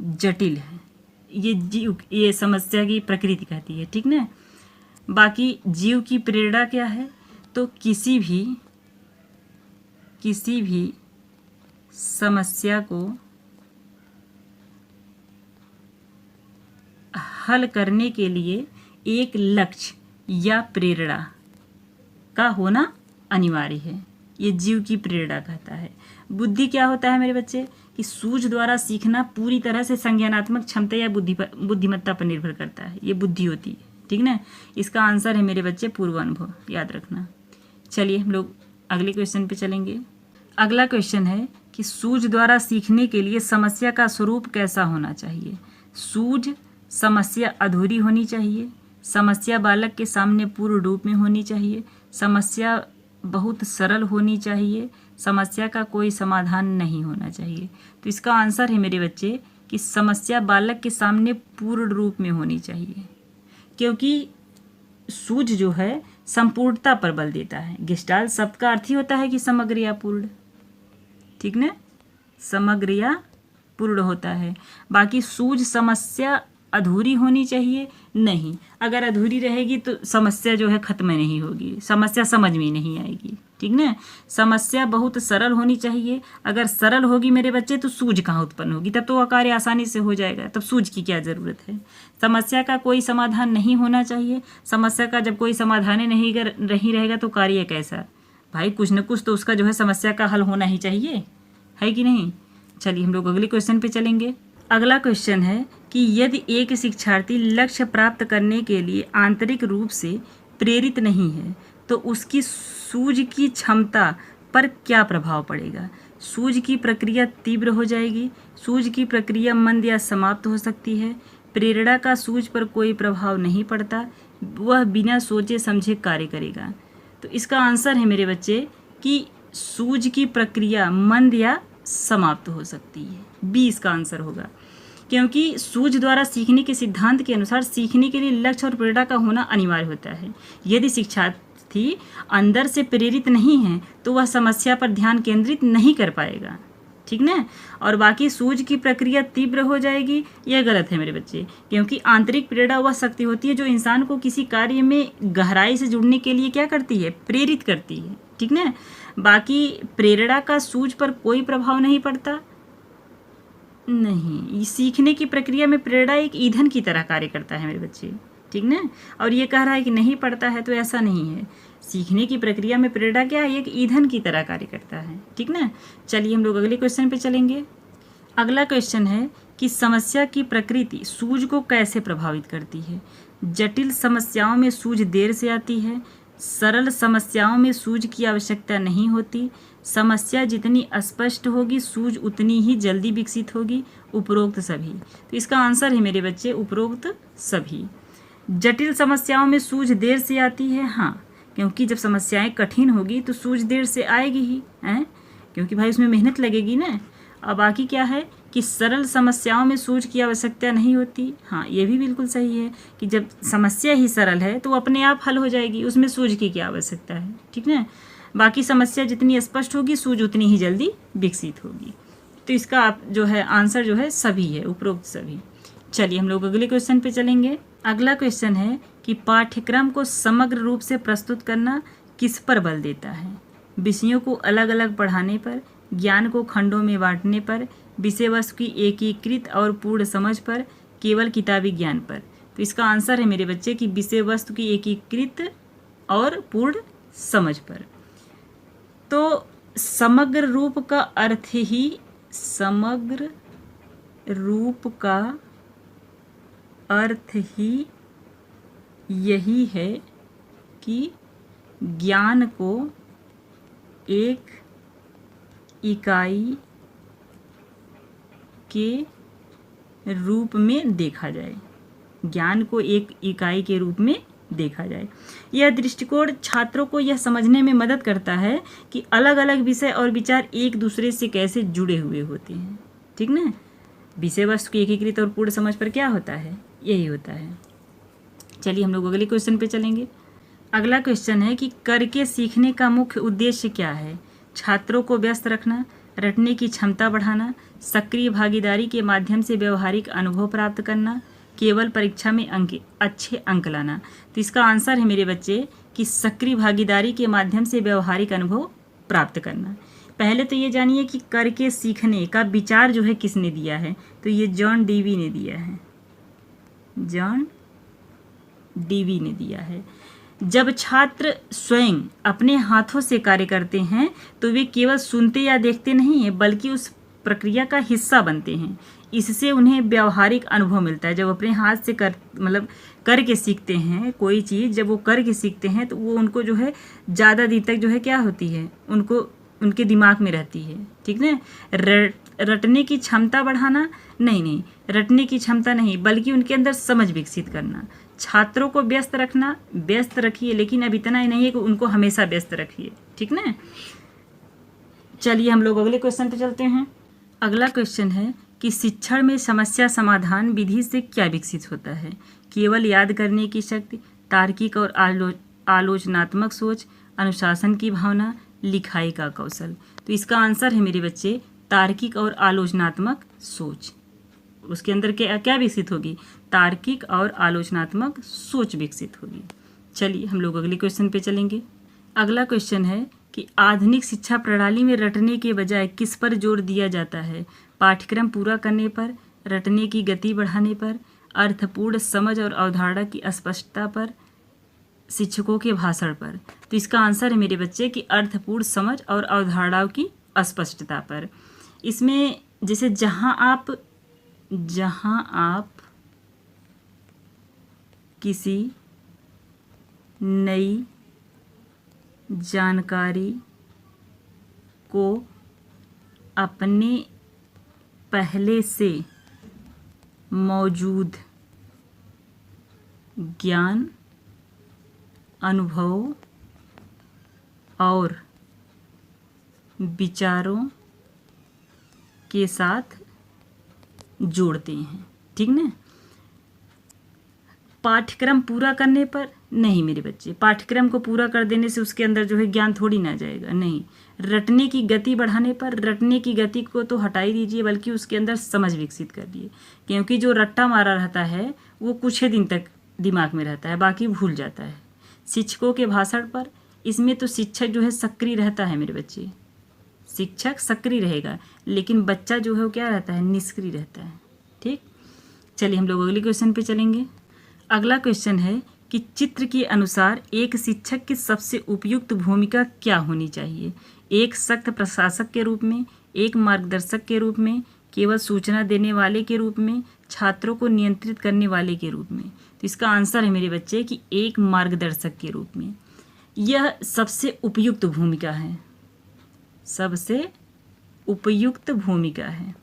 जटिल है। ये समस्या की प्रकृति कहती है। ठीक ना, बाकी जीव की प्रेरणा क्या है? तो किसी भी समस्या को हल करने के लिए एक लक्ष्य या प्रेरणा का होना अनिवार्य है। ये जीव की प्रेरणा कहता है। बुद्धि क्या होता है मेरे बच्चे? कि सूझ द्वारा सीखना पूरी तरह से संज्ञानात्मक क्षमता या बुद्धिमत्ता पर निर्भर करता है। ये बुद्धि होती है। ठीक ना, इसका आंसर है मेरे बच्चे पूर्व अनुभव, याद रखना। चलिए हम लोग अगले क्वेश्चन पे चलेंगे। अगला क्वेश्चन है कि सूझ द्वारा सीखने के लिए समस्या का स्वरूप कैसा होना चाहिए? सूझ समस्या अधूरी होनी चाहिए, समस्या बालक के सामने पूर्ण रूप में होनी चाहिए, समस्या बहुत सरल होनी चाहिए, समस्या का कोई समाधान नहीं होना चाहिए। तो इसका आंसर है मेरे बच्चे कि समस्या बालक के सामने पूर्ण रूप में होनी चाहिए, क्योंकि सूझ जो है संपूर्णता पर बल देता है। गेस्टाल्ट शब्द का अर्थ ही होता है कि समग्र या पूर्ण। ठीक ना, समग्र या पूर्ण होता है। बाकी सूझ समस्या अधूरी होनी चाहिए नहीं, अगर अधूरी रहेगी तो समस्या जो है खत्म नहीं होगी, समस्या समझ में नहीं आएगी। ठीक ना, समस्या बहुत सरल होनी चाहिए, अगर सरल होगी मेरे बच्चे तो सूझ कहाँ उत्पन्न होगी? तब तो वह कार्य आसानी से हो जाएगा, तब सूझ की क्या ज़रूरत है? समस्या का कोई समाधान नहीं होना चाहिए, समस्या का जब कोई समाधान नहीं रहेगा तो कार्य कैसा? भाई कुछ न कुछ तो उसका जो है समस्या का हल होना ही चाहिए, है कि नहीं? चलिए हम लोग अगले क्वेश्चन पे चलेंगे। अगला क्वेश्चन है कि यदि एक शिक्षार्थी लक्ष्य प्राप्त करने के लिए आंतरिक रूप से प्रेरित नहीं है तो उसकी सूझ की क्षमता पर क्या प्रभाव पड़ेगा? सूझ की प्रक्रिया तीव्र हो जाएगी, सूझ की प्रक्रिया मंद या समाप्त हो सकती है, प्रेरणा का सूझ पर कोई प्रभाव नहीं पड़ता, वह बिना सोचे समझे कार्य करेगा। तो इसका आंसर है मेरे बच्चे कि सूझ की प्रक्रिया मंद या समाप्त हो सकती है। बी इसका आंसर होगा, क्योंकि सूझ द्वारा सीखने के सिद्धांत के अनुसार सीखने के लिए लक्ष्य और प्रेरणा का होना अनिवार्य होता है। यदि शिक्षार्थी अंदर से प्रेरित नहीं है तो वह समस्या पर ध्यान केंद्रित नहीं कर पाएगा। ठीक ना, और बाकी सूझ की प्रक्रिया तीव्र हो जाएगी, यह गलत है मेरे बच्चे, क्योंकि आंतरिक प्रेरणा वह शक्ति होती है जो इंसान को किसी कार्य में गहराई से जुड़ने के लिए क्या करती है? प्रेरित करती है। ठीक ना, बाकी प्रेरणा का सूझ पर कोई प्रभाव नहीं पड़ता नहीं। सीखने की प्रक्रिया में प्रेरणा एक ईंधन की तरह कार्य करता है मेरे बच्चे। ठीक ना, और ये कह रहा है कि नहीं पड़ता है, तो ऐसा नहीं है। सीखने की प्रक्रिया में प्रेरणा क्या है? एक ईंधन की तरह कार्य करता है। ठीक ना, चलिए हम लोग अगले क्वेश्चन पे चलेंगे। अगला क्वेश्चन है कि समस्या की प्रकृति सूझ को कैसे प्रभावित करती है? जटिल समस्याओं में सूझ देर से आती है, सरल समस्याओं में सूझ की आवश्यकता नहीं होती, समस्या जितनी स्पष्ट होगी सूझ उतनी ही जल्दी विकसित होगी, उपरोक्त सभी। तो इसका आंसर है मेरे बच्चे उपरोक्त सभी। जटिल समस्याओं में सूझ देर से आती है, हाँ, क्योंकि जब समस्याएं कठिन होगी तो सूझ देर से आएगी ही, हैं, क्योंकि भाई उसमें मेहनत लगेगी ना। और बाकी क्या है कि सरल समस्याओं में सूझ की आवश्यकता नहीं होती। हाँ, ये भी बिल्कुल सही है कि जब समस्या ही सरल है तो वो अपने आप हल हो जाएगी, उसमें सूझ की क्या आवश्यकता है। ठीक ना, बाकी समस्या जितनी स्पष्ट होगी सूझ उतनी ही जल्दी विकसित होगी। तो इसका आप जो है आंसर जो है सभी है, उपरोक्त सभी। चलिए हम लोग अगले क्वेश्चन पे चलेंगे। अगला क्वेश्चन है कि पाठ्यक्रम को समग्र रूप से प्रस्तुत करना किस पर बल देता है? विषयों को अलग अलग पढ़ाने पर, ज्ञान को खंडों में बांटने पर, विषय वस्तु की एकीकृत और पूर्ण समझ पर, केवल किताबी ज्ञान पर। तो इसका आंसर है मेरे बच्चे कि विषय वस्तु की एकीकृत और पूर्ण समझ पर। तो समग्र रूप का अर्थ ही, समग्र रूप का अर्थ ही यही है कि ज्ञान को एक इकाई के रूप में देखा जाए, ज्ञान को एक इकाई के रूप में देखा जाए। यह दृष्टिकोण छात्रों को यह समझने में मदद करता है कि अलग अलग विषय और विचार एक दूसरे से कैसे जुड़े हुए होते हैं। ठीक ना, विषय वस्तु की एकीकृत और पूर्ण समझ पर क्या होता है, यही होता है। चलिए हम लोग अगले क्वेश्चन पे चलेंगे। अगला क्वेश्चन है कि करके सीखने का मुख्य उद्देश्य क्या है? छात्रों को व्यस्त रखना, रटने की क्षमता बढ़ाना, सक्रिय भागीदारी के माध्यम से व्यवहारिक अनुभव प्राप्त करना, केवल परीक्षा में अच्छे अंक लाना। तो इसका आंसर है मेरे बच्चे कि सक्रिय भागीदारी के माध्यम से व्यवहारिक अनुभव प्राप्त करना। पहले तो ये जानिए कि करके सीखने का विचार जो है किसने दिया है? तो ये जॉन डीवी ने दिया है, जॉन डीवी ने दिया है। जब छात्र स्वयं अपने हाथों से कार्य करते हैं तो वे केवल सुनते या देखते नहीं हैं, बल्कि उस प्रक्रिया का हिस्सा बनते हैं। इससे उन्हें व्यवहारिक अनुभव मिलता है। जब अपने हाथ से करके सीखते हैं कोई चीज़, जब वो करके सीखते हैं तो वो उनको जो है ज़्यादा दिन तक जो है क्या होती है, उनको उनके दिमाग में रहती है। ठीक ना, रटने की क्षमता बढ़ाना, नहीं, रटने की क्षमता नहीं, बल्कि उनके अंदर समझ विकसित करना। छात्रों को व्यस्त रखना, व्यस्त रखिए, लेकिन अब इतना ही नहीं है कि उनको हमेशा व्यस्त रखिए। ठीक ना, चलिए हम लोग अगले क्वेश्चन पे चलते हैं। अगला क्वेश्चन है कि शिक्षण में समस्या समाधान विधि से क्या विकसित होता है? केवल याद करने की शक्ति, तार्किक और आलोचनात्मक सोच, अनुशासन की भावना, लिखाई का कौशल। तो इसका आंसर है मेरे बच्चे तार्किक और आलोचनात्मक सोच। उसके अंदर क्या विकसित होगी? तार्किक और आलोचनात्मक सोच विकसित होगी। चलिए हम लोग अगले क्वेश्चन पे चलेंगे। अगला क्वेश्चन है कि आधुनिक शिक्षा प्रणाली में रटने के बजाय किस पर जोर दिया जाता है? पाठ्यक्रम पूरा करने पर, रटने की गति बढ़ाने पर, अर्थपूर्ण समझ और अवधारणा की स्पष्टता पर, शिक्षकों के भाषण पर। तो इसका आंसर है मेरे बच्चे कि अर्थपूर्ण समझ और अवधारणाओं की स्पष्टता पर। इसमें जैसे जहाँ आप किसी नई जानकारी को अपने पहले से मौजूद ज्ञान, अनुभवों और विचारों के साथ जोड़ते हैं। ठीक ना, पाठ्यक्रम पूरा करने पर नहीं मेरे बच्चे, पाठ्यक्रम को पूरा कर देने से उसके अंदर जो है ज्ञान थोड़ी ना जाएगा, नहीं। रटने की गति बढ़ाने पर, रटने की गति को तो हटा ही दीजिए, बल्कि उसके अंदर समझ विकसित कर दिए, क्योंकि जो रट्टा मारा रहता है वो कुछ ही दिन तक दिमाग में रहता है, बाकी भूल जाता है। शिक्षकों के भाषण पर, इसमें तो शिक्षक जो है सक्रिय रहता है मेरे बच्चे, शिक्षक सक्रिय रहेगा, लेकिन बच्चा जो है वो क्या रहता है, निष्क्रिय रहता है। ठीक, चलिए हम लोग अगले क्वेश्चन पे चलेंगे। अगला क्वेश्चन है कि चित्र के अनुसार एक शिक्षक की सबसे उपयुक्त भूमिका क्या होनी चाहिए? एक सख्त प्रशासक के रूप में, एक मार्गदर्शक के रूप में, केवल सूचना देने वाले के रूप में, छात्रों को नियंत्रित करने वाले के रूप में। तो इसका आंसर है मेरे बच्चे कि एक मार्गदर्शक के रूप में। यह सबसे उपयुक्त भूमिका है, सबसे उपयुक्त भूमिका है।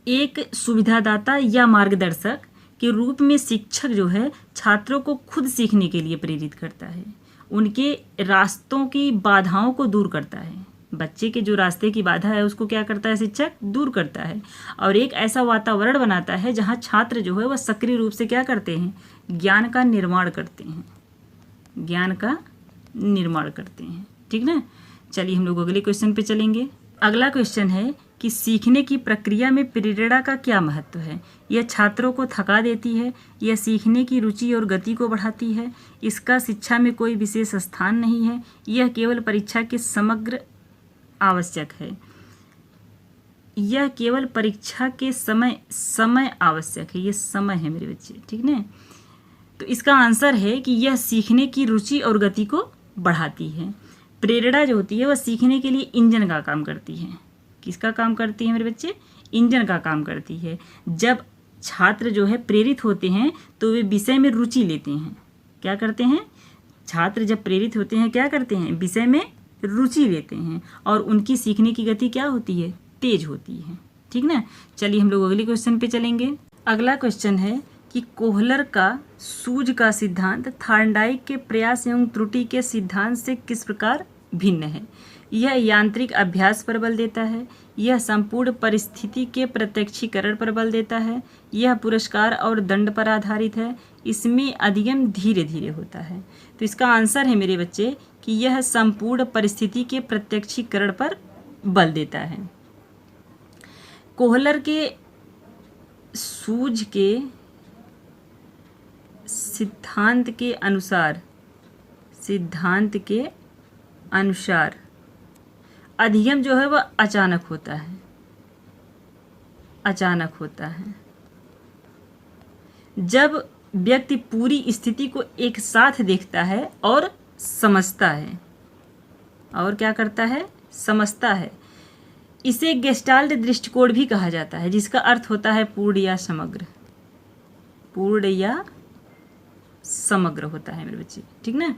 एक सुविधादाता या मार्गदर्शक के रूप में शिक्षक जो है छात्रों को खुद सीखने के लिए प्रेरित करता है, उनके रास्तों की बाधाओं को दूर करता है। बच्चे के जो रास्ते की बाधा है उसको क्या करता है शिक्षक, दूर करता है, और एक ऐसा वातावरण बनाता है जहाँ छात्र जो है वह सक्रिय रूप से क्या करते हैं, ज्ञान का निर्माण करते हैं, ज्ञान का निर्माण करते हैं। ठीक ना। चलिए हम लोग अगले क्वेश्चन पे चलेंगे। अगला क्वेश्चन है कि सीखने की प्रक्रिया में प्रेरणा का क्या महत्व है। यह छात्रों को थका देती है, यह सीखने की रुचि और गति को बढ़ाती है, इसका शिक्षा में कोई विशेष स्थान नहीं है, यह केवल परीक्षा के समग्र आवश्यक है, यह केवल परीक्षा के समय आवश्यक है। ये समय है मेरे बच्चे, ठीक ना। तो इसका आंसर है कि यह सीखने की रुचि और गति को बढ़ाती है। प्रेरणा जो होती है वह सीखने के लिए इंजन का काम करती है। किसका काम करती है मेरे बच्चे, इंजन का काम करती है। जब छात्र जो है प्रेरित होते हैं तो वे विषय में रुचि लेते हैं। क्या करते हैं, छात्र जब प्रेरित होते हैं क्या करते हैं, विषय में रुचि लेते हैं, और उनकी सीखने की गति क्या होती है, तेज होती है। ठीक ना। चलिए हम लोग अगले क्वेश्चन पे चलेंगे। अगला क्वेश्चन है कि कोहलर का सूझ का सिद्धांत थार्नडाइक के प्रयास एवं त्रुटि के सिद्धांत से किस प्रकार भिन्न है। यह यांत्रिक अभ्यास पर बल देता है, यह संपूर्ण परिस्थिति के प्रत्यक्षीकरण पर बल देता है, यह पुरस्कार और दंड पर आधारित है, इसमें अधिगम धीरे धीरे होता है। तो इसका आंसर है मेरे बच्चे कि यह संपूर्ण परिस्थिति के प्रत्यक्षीकरण पर बल देता है। कोहलर के सूझ के सिद्धांत के अनुसार अधिगम जो है वह अचानक होता है। जब व्यक्ति पूरी स्थिति को एक साथ देखता है और समझता है, और क्या करता है, समझता है। इसे गेस्टाल्ट दृष्टिकोण भी कहा जाता है, जिसका अर्थ होता है पूर्ण या समग्र होता है मेरे बच्चे। ठीक ना।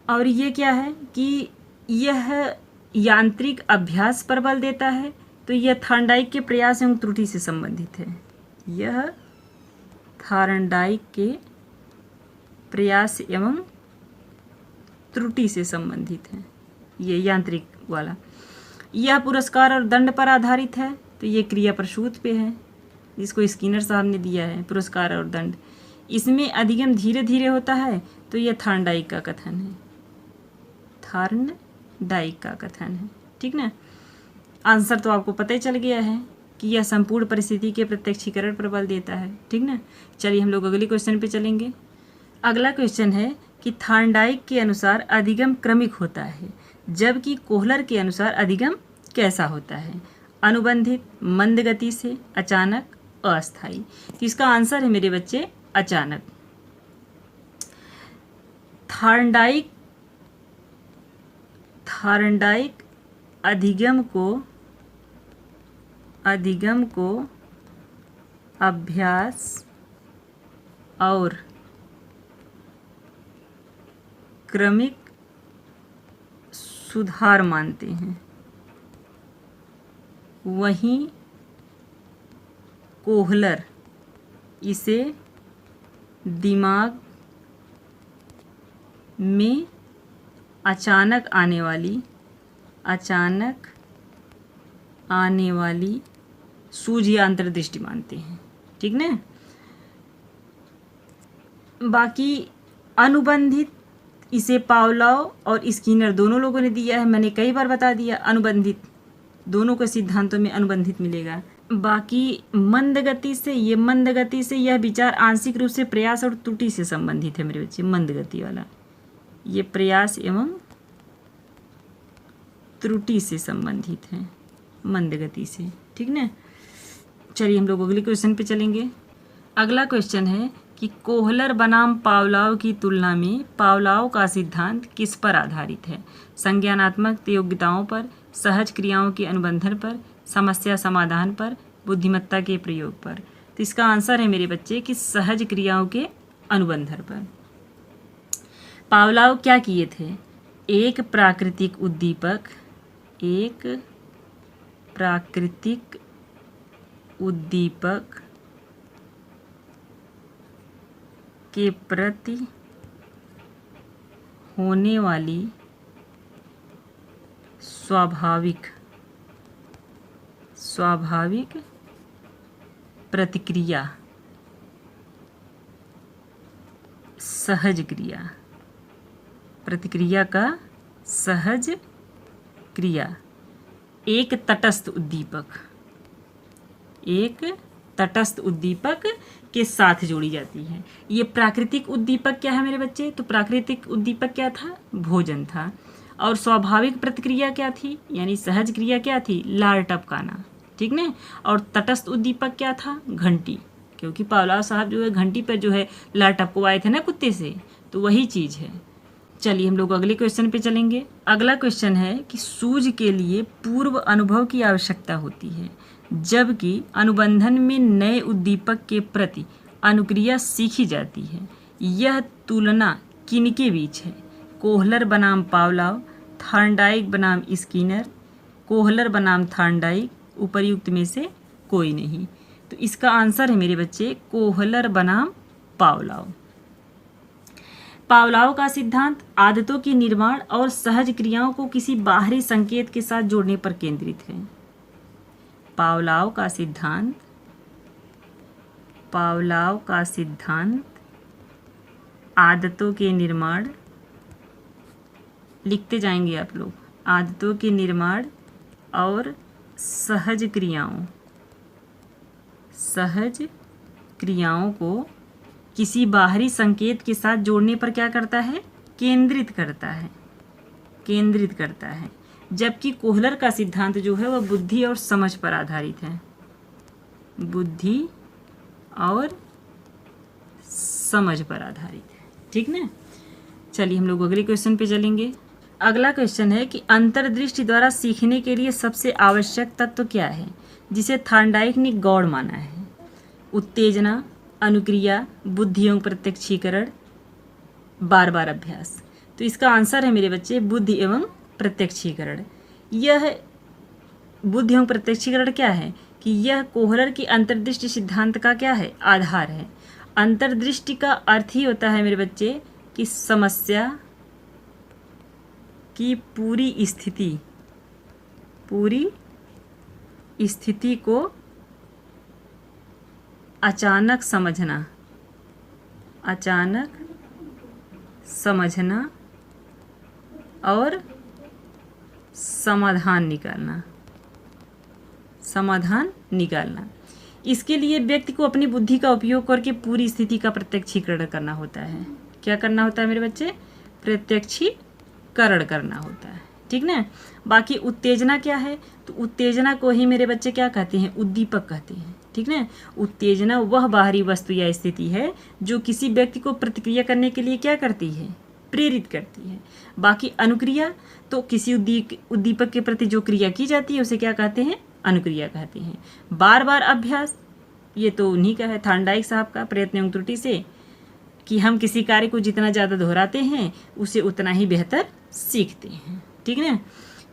और ये क्या है कि यह यांत्रिक अभ्यास पर बल देता है, तो यह थार्नडाइक के प्रयास एवं त्रुटि से संबंधित है। यह थार्नडाइक के प्रयास एवं त्रुटि से संबंधित है, ये यांत्रिक वाला। यह पुरस्कार और दंड पर आधारित है, तो ये क्रिया प्रसूत पे है, जिसको स्किनर साहब ने दिया है, पुरस्कार और दंड। इसमें अधिगम धीरे धीरे होता है, तो यह थार्नडाइक का कथन है, थार्नडाइक का कथन है। ठीक ना। आंसर तो आपको पता ही चल गया है कि यह संपूर्ण परिस्थिति के प्रत्यक्षीकरण पर बल देता है। ठीक ना। चलिए हम लोग अगले क्वेश्चन पे चलेंगे। अगला क्वेश्चन है कि थार्नडाइक के अनुसार अधिगम क्रमिक होता है, जबकि कोहलर के अनुसार अधिगम कैसा होता है, अनुबंधित, मंद गति से, अचानक, अस्थायी। तो इसका आंसर है मेरे बच्चे अचानक। थार्नडाइक अधिगम को अभ्यास और क्रमिक सुधार मानते हैं, वहीं कोहलर इसे दिमाग में अचानक आने वाली सूझ या अंतर्दृष्टि मानते हैं। ठीक ना। बाकी अनुबंधित इसे पावलोव और स्किनर दोनों लोगों ने दिया है। मैंने कई बार बता दिया, अनुबंधित दोनों के सिद्धांतों में अनुबंधित मिलेगा। बाकी मंद गति से यह विचार आंशिक रूप से प्रयास और त्रुटि से संबंधित है मेरे बच्चे। मंद गति वाला ये प्रयास एवं त्रुटि से संबंधित है, मंद गति से। ठीक ना। चलिए हम लोग अगले क्वेश्चन पे चलेंगे। अगला क्वेश्चन है कि कोहलर बनाम पावलोव की तुलना में पावलोव का सिद्धांत किस पर आधारित है, संज्ञानात्मक योग्यताओं पर, सहज क्रियाओं के अनुबंधन पर, समस्या समाधान पर, बुद्धिमत्ता के प्रयोग पर। तो इसका आंसर है मेरे बच्चे कि सहज क्रियाओं के अनुबंधन पर। पावलोव क्या किए थे, एक प्राकृतिक उद्दीपक के प्रति होने वाली स्वाभाविक प्रतिक्रिया, सहज क्रिया, प्रतिक्रिया का सहज क्रिया। एक तटस्थ उद्दीपक के साथ जोड़ी जाती है। ये प्राकृतिक उद्दीपक क्या है मेरे बच्चे? तो प्राकृतिक उद्दीपक क्या था? भोजन था। और स्वाभाविक प्रतिक्रिया क्या थी, यानी सहज क्रिया क्या थी? लार टपकाना, ठीक ना। और तटस्थ उद्दीपक क्या था? घंटी, क्योंकि पावलोव साहब जो है घंटी पर जो है लार टपकवाए थे ना कुत्ते से, तो वही चीज़ है। चलिए हम लोग अगले क्वेश्चन पे चलेंगे। अगला क्वेश्चन है कि सूझ के लिए पूर्व अनुभव की आवश्यकता होती है, जबकि अनुबंधन में नए उद्दीपक के प्रति अनुक्रिया सीखी जाती है। यह तुलना किनके बीच है? कोहलर बनाम पावलोव, थॉर्नडाइक बनाम स्किनर, कोहलर बनाम थॉर्नडाइक, उपर्युक्त में से कोई नहीं। तो इसका आंसर है मेरे बच्चे कोहलर बनाम पावलोव। पावलोव का सिद्धांत आदतों के निर्माण और सहज क्रियाओं को किसी बाहरी संकेत के साथ जोड़ने पर केंद्रित है। पावलोव का सिद्धांत आदतों के निर्माण, लिखते जाएंगे आप लोग, आदतों के निर्माण और सहज क्रियाओं को किसी बाहरी संकेत के साथ जोड़ने पर क्या करता है? केंद्रित करता है। जबकि कोहलर का सिद्धांत जो है वह बुद्धि और समझ पर आधारित है। ठीक ना। चलिए हम लोग अगले क्वेश्चन पे चलेंगे। अगला क्वेश्चन है कि अंतर्दृष्टि द्वारा सीखने के लिए सबसे आवश्यक तत्व क्या है, जिसे थॉर्नडाइक ने गौड़ माना है? उत्तेजना, अनुक्रिया, बुद्धि एवं प्रत्यक्षीकरण, बार बार अभ्यास। तो इसका आंसर है मेरे बच्चे बुद्धि एवं प्रत्यक्षीकरण। यह बुद्धि एवं प्रत्यक्षीकरण क्या है कि यह कोहलर की अंतर्दृष्टि सिद्धांत का क्या है? आधार है। अंतर्दृष्टि का अर्थ ही होता है मेरे बच्चे कि समस्या की पूरी स्थिति को अचानक समझना और समाधान निकालना। इसके लिए व्यक्ति को अपनी बुद्धि का उपयोग करके पूरी स्थिति का प्रत्यक्षीकरण करना होता है। क्या करना होता है मेरे बच्चे? प्रत्यक्षीकरण करना होता है, ठीक ना। बाकी उत्तेजना क्या है? तो उत्तेजना को ही मेरे बच्चे क्या कहते हैं? उद्दीपक कहते हैं, ठीक ना। उत्तेजना वह बाहरी वस्तु या स्थिति है जो किसी व्यक्ति को प्रतिक्रिया करने के लिए क्या करती है? प्रेरित करती है। बाकी अनुक्रिया तो किसी उद्दीपक के प्रति जो क्रिया की जाती है उसे क्या कहते हैं? अनुक्रिया कहते हैं। बार बार अभ्यास, ये तो उन्हीं का है, थॉर्नडाइक साहब का, प्रयत्न एवं त्रुटि से, कि हम किसी कार्य को जितना ज़्यादा दोहराते हैं उसे उतना ही बेहतर सीखते हैं, ठीक है।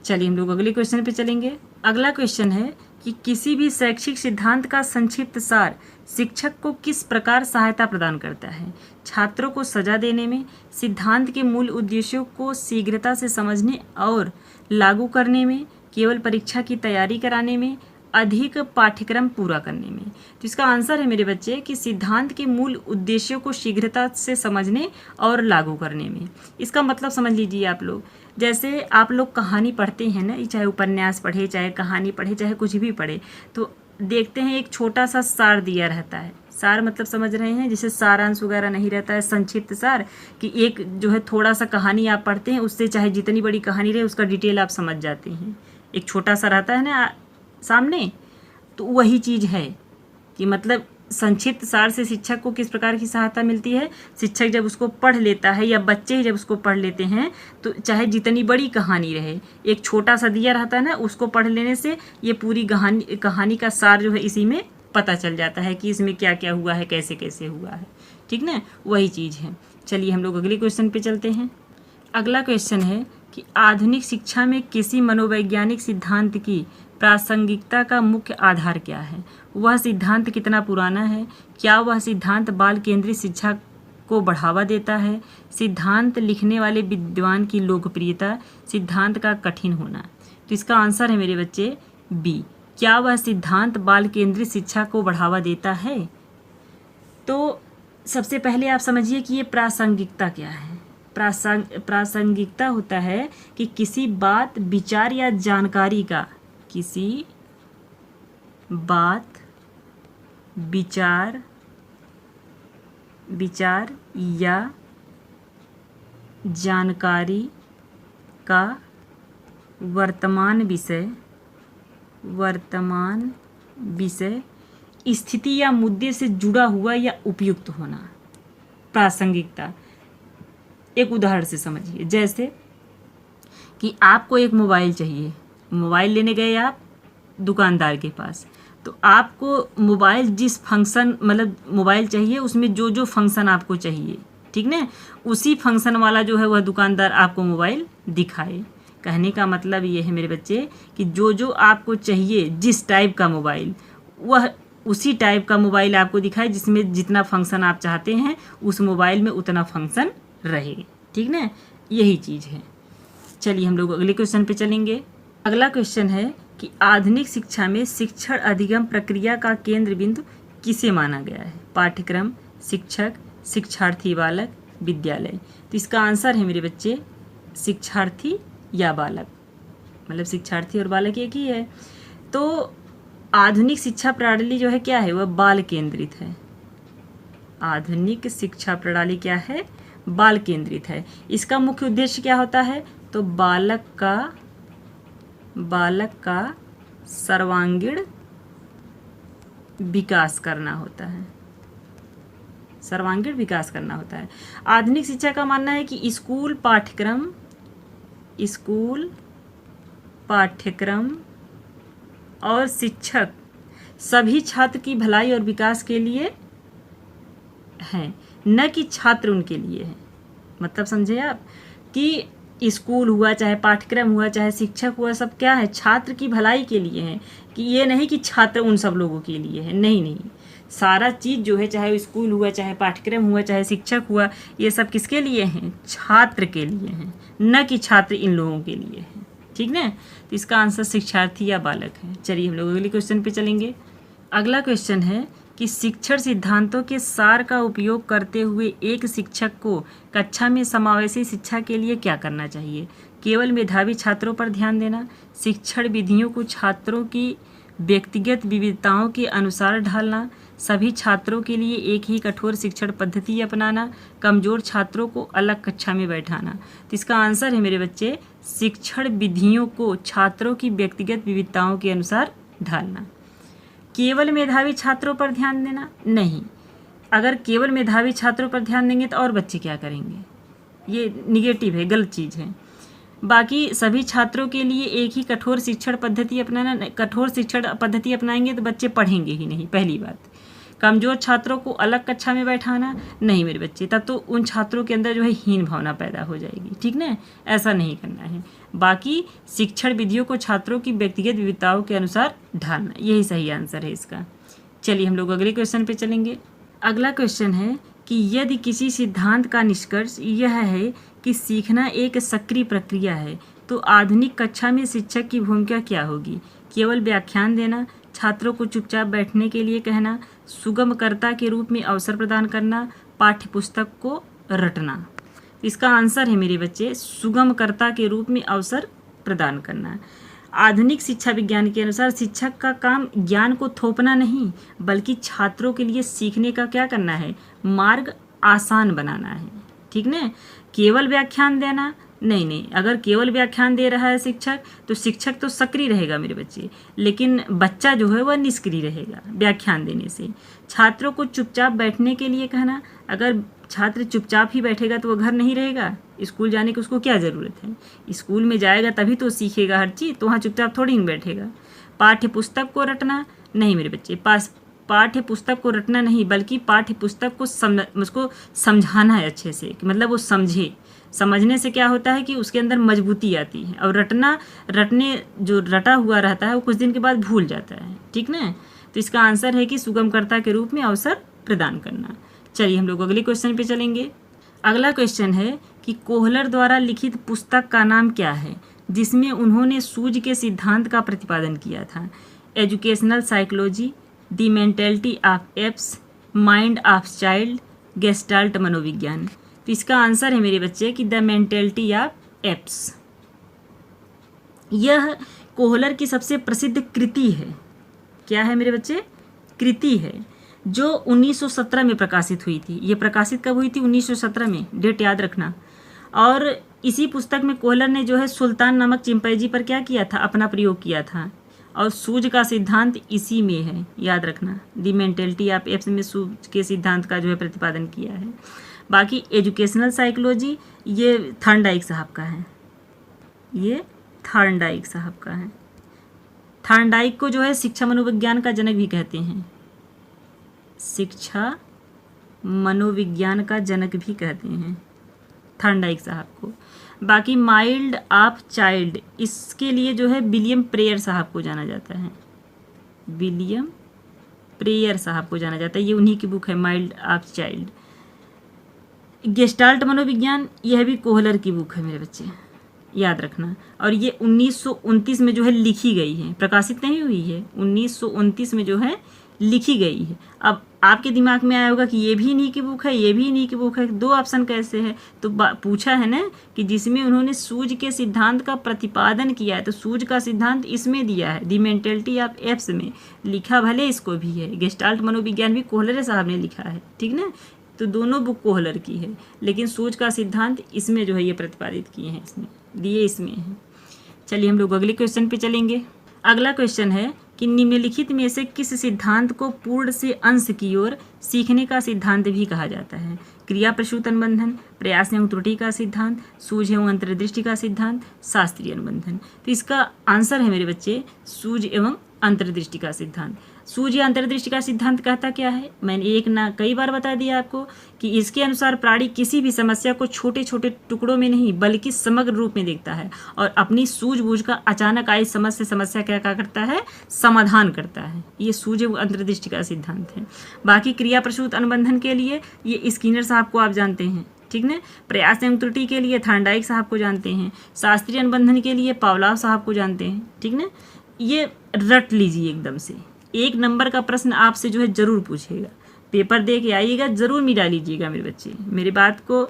चलिए हम लोग अगले क्वेश्चन पे चलेंगे। अगला क्वेश्चन है कि किसी भी शैक्षिक सिद्धांत का संक्षिप्त सार शिक्षक को किस प्रकार सहायता प्रदान करता है? छात्रों को सजा देने में, सिद्धांत के मूल उद्देश्यों को शीघ्रता से समझने और लागू करने में, केवल परीक्षा की तैयारी कराने में, अधिक पाठ्यक्रम पूरा करने में। तो इसका आंसर है मेरे बच्चे कि सिद्धांत के मूल उद्देश्यों को शीघ्रता से समझने और लागू करने में। इसका मतलब समझ लीजिए आप लोग, जैसे आप लोग कहानी पढ़ते हैं ना, चाहे उपन्यास पढ़े, चाहे कहानी पढ़े, चाहे कुछ भी पढ़े, तो देखते हैं एक छोटा सा सार दिया रहता है। सार मतलब समझ रहे हैं, जिसे सारांश वगैरह नहीं रहता है, संक्षिप्त सार, कि एक जो है थोड़ा सा कहानी आप पढ़ते हैं, उससे चाहे जितनी बड़ी कहानी रहे उसका डिटेल आप समझ जाते हैं। एक छोटा सा रहता है ना सामने, तो वही चीज़ है कि मतलब संक्षिप्त सार से शिक्षक को किस प्रकार की सहायता मिलती है? शिक्षक जब उसको पढ़ लेता है या बच्चे जब उसको पढ़ लेते हैं, तो चाहे जितनी बड़ी कहानी रहे, एक छोटा सा दिया रहता है ना, उसको पढ़ लेने से ये पूरी कहानी का सार जो है इसी में पता चल जाता है कि इसमें क्या क्या हुआ है, कैसे कैसे हुआ है, ठीक ना। वही चीज़ है। चलिए हम लोग अगले क्वेश्चन पे चलते हैं। अगला क्वेश्चन है कि आधुनिक शिक्षा में किसी मनोवैज्ञानिक सिद्धांत की प्रासंगिकता का मुख्य आधार क्या है? वह सिद्धांत कितना पुराना है? क्या वह सिद्धांत बाल केंद्रित शिक्षा को बढ़ावा देता है? सिद्धांत लिखने वाले विद्वान की लोकप्रियता, सिद्धांत का कठिन होना। तो इसका आंसर है मेरे बच्चे बी। क्या वह सिद्धांत बाल केंद्रित शिक्षा को बढ़ावा देता है? तो सबसे पहले आप समझिए कि ये प्रासंगिकता क्या है। प्रासंगिकता होता है कि किसी बात, विचार या जानकारी का, किसी बात, विचार या जानकारी का वर्तमान विषय स्थिति या मुद्दे से जुड़ा हुआ या उपयुक्त होना। प्रासंगिकता एक उदाहरण से समझिए, जैसे कि आपको एक मोबाइल चाहिए, मोबाइल लेने गए आप दुकानदार के पास, तो आपको मोबाइल जिस फंक्शन, मतलब मोबाइल चाहिए उसमें जो जो फंक्शन आपको चाहिए, ठीक ना, उसी फंक्शन वाला जो है वह दुकानदार आपको मोबाइल दिखाए। कहने का मतलब ये है मेरे बच्चे कि जो जो आपको चाहिए, जिस टाइप का मोबाइल, वह उसी टाइप का मोबाइल आपको दिखाए जिसमें जितना फंक्शन आप चाहते हैं उस मोबाइल में उतना फंक्शन रहे, ठीक ना, यही चीज़ है। चलिए हम लोग अगले क्वेश्चन पे चलेंगे। अगला क्वेश्चन है कि आधुनिक शिक्षा में शिक्षण अधिगम प्रक्रिया का केंद्र बिंदु किसे माना गया है? पाठ्यक्रम, शिक्षक, शिक्षार्थी बालक, विद्यालय। तो इसका आंसर है मेरे बच्चे शिक्षार्थी या बालक, मतलब शिक्षार्थी और बालक एक ही है। तो आधुनिक शिक्षा प्रणाली जो है क्या है, वह बाल केंद्रित है। आधुनिक शिक्षा प्रणाली क्या है? बाल केंद्रित है। इसका मुख्य उद्देश्य क्या होता है? तो बालक का सर्वांगीण विकास करना होता है, सर्वांगीण विकास करना होता है। आधुनिक शिक्षा का मानना है कि स्कूल पाठ्यक्रम और शिक्षक सभी छात्र की भलाई और विकास के लिए हैं, न कि छात्र उनके लिए हैं। मतलब समझे आप कि स्कूल हुआ, चाहे पाठ्यक्रम हुआ, चाहे शिक्षक हुआ, सब क्या है? छात्र की भलाई के लिए हैं, कि ये नहीं कि छात्र उन सब लोगों के लिए है। नहीं, सारा चीज़ जो है, चाहे स्कूल हुआ, चाहे पाठ्यक्रम हुआ, चाहे शिक्षक हुआ, ये सब किसके लिए हैं? छात्र के लिए हैं, न कि छात्र इन लोगों के लिए हैं, ठीक ना। तो इसका आंसर शिक्षार्थी या बालक है। चलिए हम लोग अगले क्वेश्चन पे चलेंगे। अगला क्वेश्चन है कि शिक्षण सिद्धांतों के सार का उपयोग करते हुए एक शिक्षक को कक्षा में समावेशी शिक्षा के लिए क्या करना चाहिए? केवल मेधावी छात्रों पर ध्यान देना, शिक्षण विधियों को छात्रों की व्यक्तिगत विविधताओं के अनुसार ढालना, सभी छात्रों के लिए एक ही कठोर शिक्षण पद्धति अपनाना, कमज़ोर छात्रों को अलग कक्षा में बैठाना। तो इसका आंसर है मेरे बच्चे शिक्षण विधियों को छात्रों की व्यक्तिगत विविधताओं के अनुसार ढालना। केवल मेधावी छात्रों पर ध्यान देना नहीं, अगर केवल मेधावी छात्रों पर ध्यान देंगे तो और बच्चे क्या करेंगे? ये निगेटिव है, गलत चीज़ है। बाकी सभी छात्रों के लिए एक ही कठोर शिक्षण पद्धति अपनाना, कठोर शिक्षण पद्धति अपनाएंगे तो बच्चे पढ़ेंगे ही नहीं, पहली बात। कमज़ोर छात्रों को अलग कक्षा में बैठाना नहीं मेरे बच्चे, तब तो उन छात्रों के अंदर जो है हीन भावना पैदा हो जाएगी, ठीक ना, ऐसा नहीं करना है। बाकी शिक्षण विधियों को छात्रों की व्यक्तिगत विविधताओं के अनुसार ढालना, यही सही आंसर है इसका। चलिए हम लोग अगले क्वेश्चन पे चलेंगे। अगला क्वेश्चन है कि यदि किसी सिद्धांत का निष्कर्ष यह है कि सीखना एक सक्रिय प्रक्रिया है, तो आधुनिक कक्षा में शिक्षक की भूमिका क्या होगी? केवल व्याख्यान देना, छात्रों को चुपचाप बैठने के लिए कहना, सुगमकर्ता के रूप में अवसर प्रदान करना, पाठ्यपुस्तक को रटना। इसका आंसर है मेरे बच्चे सुगमकर्ता के रूप में अवसर प्रदान करना। आधुनिक शिक्षा विज्ञान के अनुसार शिक्षक का काम ज्ञान को थोपना नहीं, बल्कि छात्रों के लिए सीखने का क्या करना है? मार्ग आसान बनाना है, ठीक ना। केवल व्याख्यान देना नहीं, अगर केवल व्याख्यान दे रहा है शिक्षक तो शिक्षक तो सक्रिय रहेगा मेरे बच्चे, लेकिन बच्चा जो है वह निष्क्रिय रहेगा व्याख्यान देने से। छात्रों को चुपचाप बैठने के लिए कहना, अगर छात्र चुपचाप ही बैठेगा तो वह घर नहीं रहेगा, स्कूल जाने की उसको क्या ज़रूरत है? स्कूल में जाएगा तभी तो सीखेगा हर चीज़, तो वहाँ चुपचाप थोड़ी नहीं बैठेगा। पाठ्यपुस्तक को रटना नहीं मेरे बच्चे, पाठ्य पुस्तक को रटना नहीं, बल्कि पाठ्य पुस्तक को उसको समझाना है अच्छे से, कि मतलब वो समझे। समझने से क्या होता है कि उसके अंदर मजबूती आती है, और रटने जो रटा हुआ रहता है वो कुछ दिन के बाद भूल जाता है, ठीक ना। तो इसका आंसर है कि सुगमकर्ता के रूप में अवसर प्रदान करना। चलिए हम लोग अगले क्वेश्चन पे चलेंगे। अगला क्वेश्चन है कि कोहलर द्वारा लिखित पुस्तक का नाम क्या है, जिसमें उन्होंने सूझ के सिद्धांत का प्रतिपादन किया था। Educational psychology, the mentality of apps, mind of child, gestalt मनोविज्ञान। तो इसका आंसर है मेरे बच्चे कि द मेंटेलिटी ऑफ एप्स। यह कोहलर की सबसे प्रसिद्ध कृति है। क्या है मेरे बच्चे? कृति है, जो 1917 में प्रकाशित हुई थी। ये प्रकाशित कब हुई थी? 1917 में, डेट याद रखना। और इसी पुस्तक में कोहलर ने जो है सुल्तान नामक चिंपैंजी पर क्या किया था? अपना प्रयोग किया था। और सूझ का सिद्धांत इसी में है, याद रखना। द मेंटेलिटी ऑफ एप्स में सूझ के सिद्धांत का जो है प्रतिपादन किया है। बाकी एजुकेशनल साइकोलॉजी ये थॉर्नडाइक साहब का है, ये थॉर्नडाइक साहब का है। थॉर्नडाइक को जो है शिक्षा मनोविज्ञान का जनक भी कहते हैं, शिक्षा मनोविज्ञान का जनक भी कहते हैं थॉर्नडाइक साहब को। बाकी माइल्ड ऑफ चाइल्ड, इसके लिए जो है विलियम प्रेयर साहब को जाना जाता है, विलियम प्रेयर साहब को जाना जाता है। ये उन्हीं की बुक है, माइल्ड ऑफ चाइल्ड। गेस्टाल्ट मनोविज्ञान, यह भी कोहलर की बुक है मेरे बच्चे, याद रखना। और ये 1929 में जो है लिखी गई है, प्रकाशित नहीं हुई है, 1929 में जो है लिखी गई है। अब आपके दिमाग में आया होगा कि ये भी इन्हीं की बुक है, ये भी इन्हीं की बुक है, दो ऑप्शन कैसे है? तो पूछा है ना कि जिसमें उन्होंने सूझ के सिद्धांत का प्रतिपादन किया है, तो सूझ का सिद्धांत इसमें दिया है, द मेंटेलिटी ऑफ एप्स में। लिखा भले इसको भी है, गेस्टाल्ट मनोविज्ञान भी कोहलर साहब ने लिखा है, ठीक ना। तो दोनों बुक कोहलर की है, लेकिन सूझ का सिद्धांत इसमें जो है ये प्रतिपादित किए हैं, इसमें दिए इसमें है। चलिए हम लोग अगले क्वेश्चन पे चलेंगे। अगला क्वेश्चन है कि निम्नलिखित में से किस सिद्धांत को पूर्ण से अंश की ओर सीखने का सिद्धांत भी कहा जाता है? क्रिया प्रसूत अनुबंधन, प्रयास एवं त्रुटि का सिद्धांत, सूझ एवं अंतर्दृष्टि का सिद्धांत, शास्त्रीय अनुबंधन। तो इसका आंसर है मेरे बच्चे सूझ एवं अंतर्दृष्टि का सिद्धांत। सूझ या अंतर्दृष्टि का सिद्धांत कहता क्या है? मैंने एक ना कई बार बता दिया आपको कि इसके अनुसार प्राणी किसी भी समस्या को छोटे छोटे टुकड़ों में नहीं बल्कि समग्र रूप में देखता है और अपनी सूझबूझ का अचानक आई समझ से समस्या क्या करता है? समाधान करता है। ये सूझ एवं अंतर्दृष्टि का सिद्धांत है। बाकी क्रिया प्रसूत अनुबंधन के लिए ये स्किनर साहब को आप जानते हैं, ठीक ना। प्रयास एवं त्रुटि के लिए थॉर्नडाइक साहब को जानते हैं। शास्त्रीय अनुबंधन के लिए पावलोव साहब को जानते हैं, ठीक ना। ये रट लीजिए एकदम से, एक नंबर का प्रश्न आपसे जो है जरूर पूछेगा, पेपर दे के आइएगा, जरूर मिला लीजिएगा मेरे बच्चे। मेरी बात को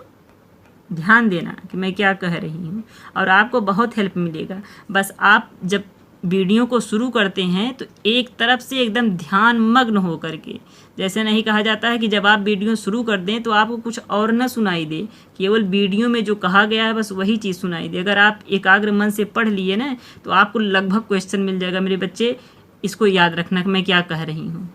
ध्यान देना कि मैं क्या कह रही हूँ, और आपको बहुत हेल्प मिलेगा। बस आप जब वीडियो को शुरू करते हैं तो एक तरफ से एकदम ध्यान मग्न हो करके, जैसे नहीं कहा जाता है कि जब आप वीडियो शुरू कर दें तो आपको कुछ और न सुनाई दे, केवल वीडियो में जो कहा गया है बस वही चीज़ सुनाई दे। अगर आप एकाग्र मन से पढ़ लिए ना तो आपको लगभग क्वेश्चन मिल जाएगा मेरे बच्चे। इसको याद रखना कि मैं क्या कह रही हूँ,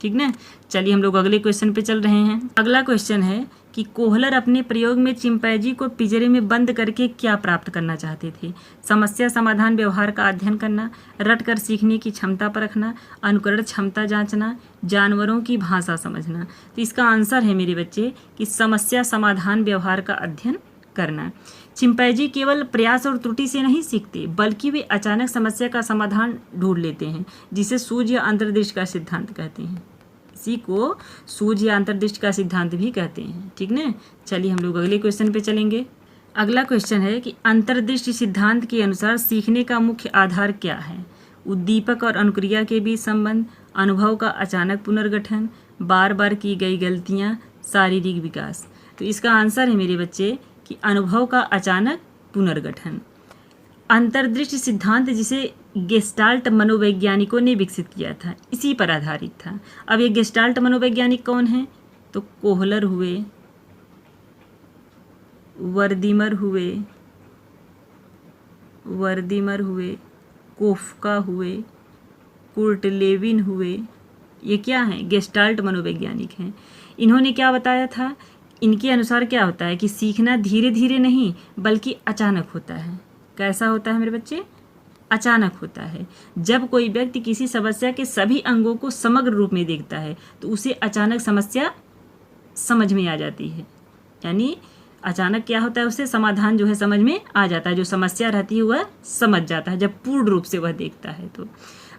ठीक ना। चलिए हम लोग अगले क्वेश्चन पे चल रहे हैं। अगला क्वेश्चन है कि कोहलर अपने प्रयोग में चिंपैंजी को पिंजरे में बंद करके क्या प्राप्त करना चाहते थे? समस्या समाधान व्यवहार का अध्ययन करना, रट कर सीखने की क्षमता परखना, अनुकरण क्षमता जांचना, जानवरों की भाषा समझना। तो इसका आंसर है मेरे बच्चे कि समस्या समाधान व्यवहार का अध्ययन करना। चिंपैंजी केवल प्रयास और त्रुटि से नहीं सीखते बल्कि वे अचानक समस्या का समाधान ढूंढ लेते हैं, जिसे सूझ या अंतर्दृष्टि का सिद्धांत कहते हैं। इसी को सूझ या अंतर्दृष्टि का सिद्धांत भी कहते हैं, ठीक ना। चलिए हम लोग अगले क्वेश्चन पे चलेंगे। अगला क्वेश्चन है कि अंतर्दृष्टि सिद्धांत के अनुसार सीखने का मुख्य आधार क्या है? उद्दीपक और अनुक्रिया के बीच संबंध, अनुभव का अचानक पुनर्गठन, बार बार की गई गलतियाँ, शारीरिक विकास। तो इसका आंसर है मेरे बच्चे कि अनुभव का अचानक पुनर्गठन। अंतर्दृष्टि सिद्धांत जिसे गेस्टाल्ट मनोवैज्ञानिकों ने विकसित किया था, इसी पर आधारित था। अब ये गेस्टाल्ट मनोवैज्ञानिक कौन है? तो कोहलर हुए, वर्दीमर हुए, कोफका हुए, कुर्ट लेविन हुए। ये क्या हैं? गेस्टाल्ट मनोवैज्ञानिक हैं। इन्होंने क्या बताया था? इनके अनुसार क्या होता है कि सीखना धीरे धीरे नहीं बल्कि अचानक होता है। कैसा होता है मेरे बच्चे? अचानक होता है। जब कोई व्यक्ति किसी समस्या के सभी अंगों को समग्र रूप में देखता है तो उसे अचानक समस्या समझ में आ जाती है। यानी अचानक क्या होता है, उसे समाधान जो है समझ में आ जाता है, जो समस्या रहती है वह समझ जाता है जब पूर्ण रूप से वह देखता है तो।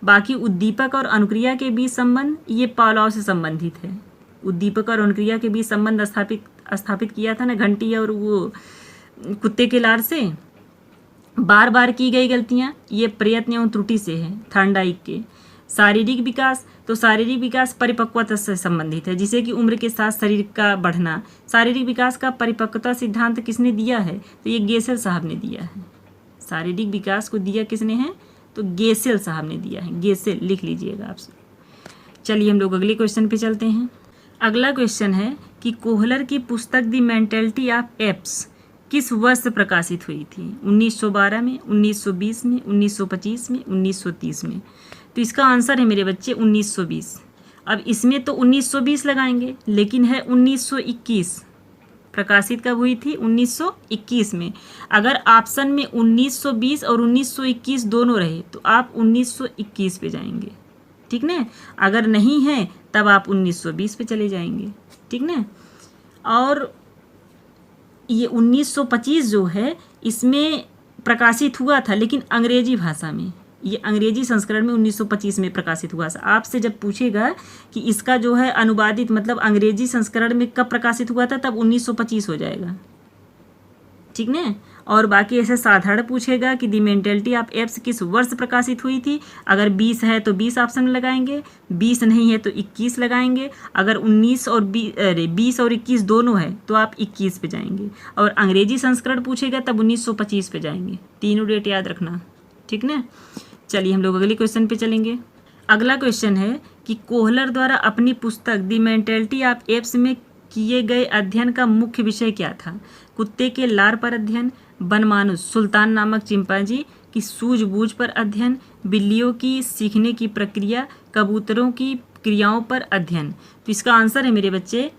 बाकी उद्दीपक और अनुक्रिया के बीच संबंध ये पावलोव से संबंधित है। उद्दीपक और अनुक्रिया के बीच संबंध स्थापित किया था ना घंटी और वो कुत्ते के लार से, बार बार की गई गलतियाँ, ये प्रयत्न एवं त्रुटि से है थॉर्नडाइक के। शारीरिक विकास, तो शारीरिक विकास परिपक्वता से संबंधित है, जिसे कि उम्र के साथ शरीर का बढ़ना। शारीरिक विकास का परिपक्वता सिद्धांत किसने दिया है? तो ये गेसेल साहब ने दिया है। शारीरिक विकास को दिया किसने है? तो गेसेल साहब ने दिया है। गेसेल लिख लीजिएगा आप सब। चलिए हम लोग अगले क्वेश्चन पे चलते हैं। अगला क्वेश्चन है कि कोहलर की पुस्तक द मेंटेलिटी ऑफ एप्स किस वर्ष प्रकाशित हुई थी? 1912 में, 1920 में, 1925 में, 1930 में। तो इसका आंसर है मेरे बच्चे 1920। अब इसमें तो 1920 लगाएंगे, लेकिन है 1921। प्रकाशित कब हुई थी? 1921 में। अगर ऑप्शन में 1920 और 1921 दोनों रहे तो आप 1921 पे जाएंगे, ठीक ना। अगर नहीं है तब आप 1920 पे चले जाएंगे, ठीक ना। और ये 1925 जो है इसमें प्रकाशित हुआ था, लेकिन अंग्रेजी भाषा में। ये अंग्रेजी संस्करण में 1925 में प्रकाशित हुआ था। आपसे जब पूछेगा कि इसका जो है अनुवादित मतलब अंग्रेजी संस्करण में कब प्रकाशित हुआ था, तब 1925 हो जाएगा, ठीक ना। और बाकी ऐसे साधारण पूछेगा कि दी मेंटेलिटी ऑफ एप्स किस वर्ष प्रकाशित हुई थी। अगर 20 है तो 20 ऑप्शन में लगाएंगे, 20 नहीं है तो 21 लगाएंगे। अगर 20 और 21 दोनों है तो आप 21 पे जाएंगे। और अंग्रेजी संस्करण पूछेगा तब 1925 पे जाएंगे। तीनों डेट याद रखना, ठीक ना। चलिए हम लोग अगले क्वेश्चन पे चलेंगे। अगला क्वेश्चन है कि कोहलर द्वारा अपनी पुस्तक दी मेंटेलिटी ऑफ एप्स में किए गए अध्ययन का मुख्य विषय क्या था? कुत्ते के लार पर अध्ययन, बनमानुस सुल्तान नामक चिंपांजी की सूझबूझ पर अध्ययन, बिल्लियों की सीखने की प्रक्रिया, कबूतरों की क्रियाओं पर अध्ययन। तो इसका आंसर है मेरे बच्चे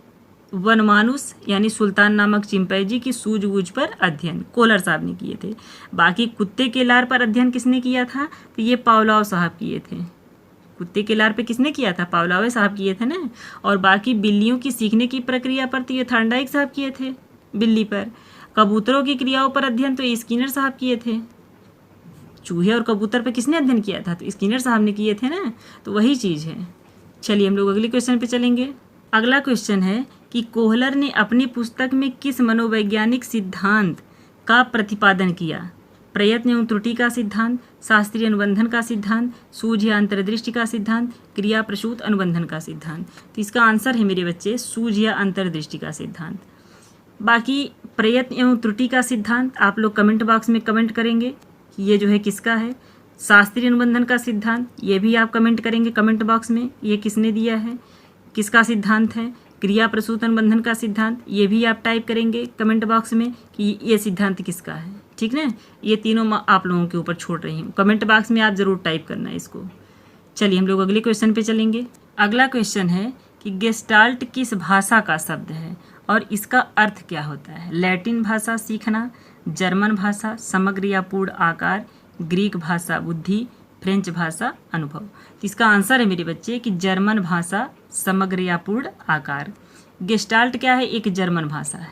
वनमानुस यानी सुल्तान नामक चिंपैंजी की सूझबूझ पर अध्ययन कोहलर साहब ने किए थे। बाकी कुत्ते के लार पर अध्ययन किसने किया था? तो ये पावलोव साहब किए थे। कुत्ते के लार पे किसने किया था? पावलोव साहब किए थे ना। और बाकी बिल्लियों की सीखने की प्रक्रिया पर तो ये थॉर्नडाइक साहब किए थे बिल्ली पर। कबूतरों की क्रियाओं पर अध्ययन तो स्किनर साहब किए थे। चूहे और कबूतर पर किसने अध्ययन किया था? तो स्किनर साहब ने किए थे ना। तो वही चीज़ है। चलिए हम लोग अगले क्वेश्चन पे चलेंगे। अगला क्वेश्चन है कि कोहलर ने अपनी पुस्तक में किस मनोवैज्ञानिक सिद्धांत का प्रतिपादन किया? प्रयत्न एवं त्रुटि का सिद्धांत, शास्त्रीय अनुबंधन का सिद्धांत, सूझ या अंतर्दृष्टि का सिद्धांत, क्रिया प्रसूत अनुबंधन का सिद्धांत। तो इसका आंसर है मेरे बच्चे सूझ या अंतर्दृष्टि का सिद्धांत। बाकी प्रयत्न एवं त्रुटि का सिद्धांत आप लोग कमेंट बॉक्स में कमेंट करेंगे कि ये जो है किसका है। शास्त्रीय अनुबंधन का सिद्धांत ये भी आप कमेंट करेंगे कमेंट बॉक्स में, ये किसने दिया है, किसका सिद्धांत है। क्रिया प्रसूत अनुबंधन का सिद्धांत ये भी आप टाइप करेंगे कमेंट बॉक्स में कि ये सिद्धांत किसका है, ठीक ना। ये तीनों आप लोगों के ऊपर छोड़ रही हूँ, कमेंट बॉक्स में आप ज़रूर टाइप करना है इसको। चलिए हम लोग अगले क्वेश्चन पे चलेंगे। अगला क्वेश्चन है कि गेस्टाल्ट किस भाषा का शब्द है और इसका अर्थ क्या होता है? लैटिन भाषा सीखना, जर्मन भाषा समग्र या पूर्ण आकार, ग्रीक भाषा बुद्धि, फ्रेंच भाषा अनुभव। तो इसका आंसर है मेरे बच्चे कि जर्मन भाषा समग्र या पूर्ण आकार। गेस्टाल्ट क्या है? एक जर्मन भाषा है।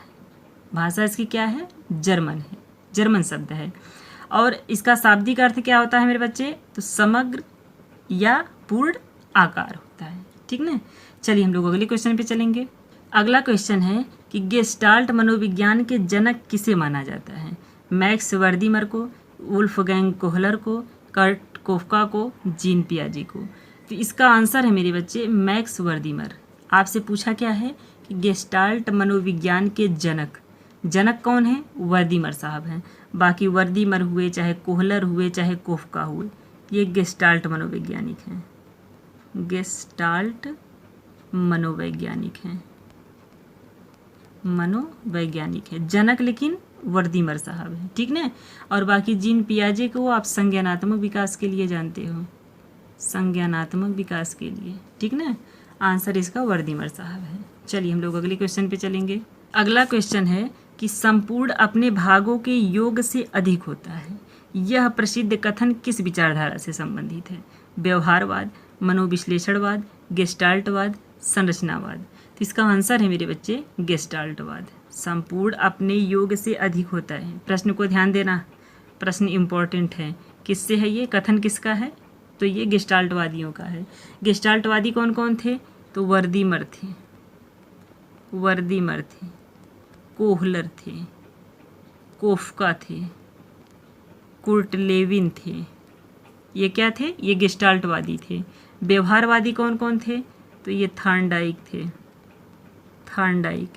भाषा इसकी क्या है? जर्मन है, जर्मन शब्द है। और इसका शाब्दिक अर्थ क्या होता है मेरे बच्चे? तो समग्र या पूर्ण आकार होता है, ठीक ना। चलिए हम लोग अगले क्वेश्चन पे चलेंगे। अगला क्वेश्चन है कि गेस्टाल्ट मनोविज्ञान के जनक किसे माना जाता है? मैक्स वर्दीमर को, वुल्फगैंग कोहलर को, कर्ट कोफका को, जीन पियाजे को। तो इसका आंसर है मेरे बच्चे मैक्स वर्दीमर। आपसे पूछा क्या है कि गेस्टाल्ट मनोविज्ञान के जनक कौन है? वर्दीमर साहब हैं। बाकी वर्दीमर हुए, चाहे कोहलर हुए, चाहे कोफका हुए, ये गेस्टाल्ट मनोवैज्ञानिक हैं। गेस्टाल्ट मनोवैज्ञानिक हैं, जनक लेकिन वर्दीमर साहब हैं, ठीक ना। और बाकी जीन पियाजे को आप संज्ञानात्मक विकास के लिए जानते हो, संज्ञानात्मक विकास के लिए, ठीक ना। आंसर इसका वर्दीमर साहब है। चलिए हम लोग अगले क्वेश्चन पे चलेंगे। अगला क्वेश्चन है कि संपूर्ण अपने भागों के योग से अधिक होता है, यह प्रसिद्ध कथन किस विचारधारा से संबंधित है? व्यवहारवाद, मनोविश्लेषणवाद, गेस्टाल्टवाद, संरचनावाद। तो इसका आंसर है मेरे बच्चे गेस्टाल्टवाद। संपूर्ण अपने योग से अधिक होता है। प्रश्न को ध्यान देना, प्रश्न इम्पोर्टेंट है। किससे है ये कथन, किसका है? तो ये गेस्टाल्टवादियों का है। गेस्टाल्टवादी कौन कौन थे? तो वर्दीमर थे, कोहलर थे, कोफका थे, कुर्टलेविन थे। ये क्या थे? ये गेस्टाल्टवादी थे। व्यवहारवादी कौन कौन थे? तो ये थॉर्नडाइक थे, थॉर्नडाइक,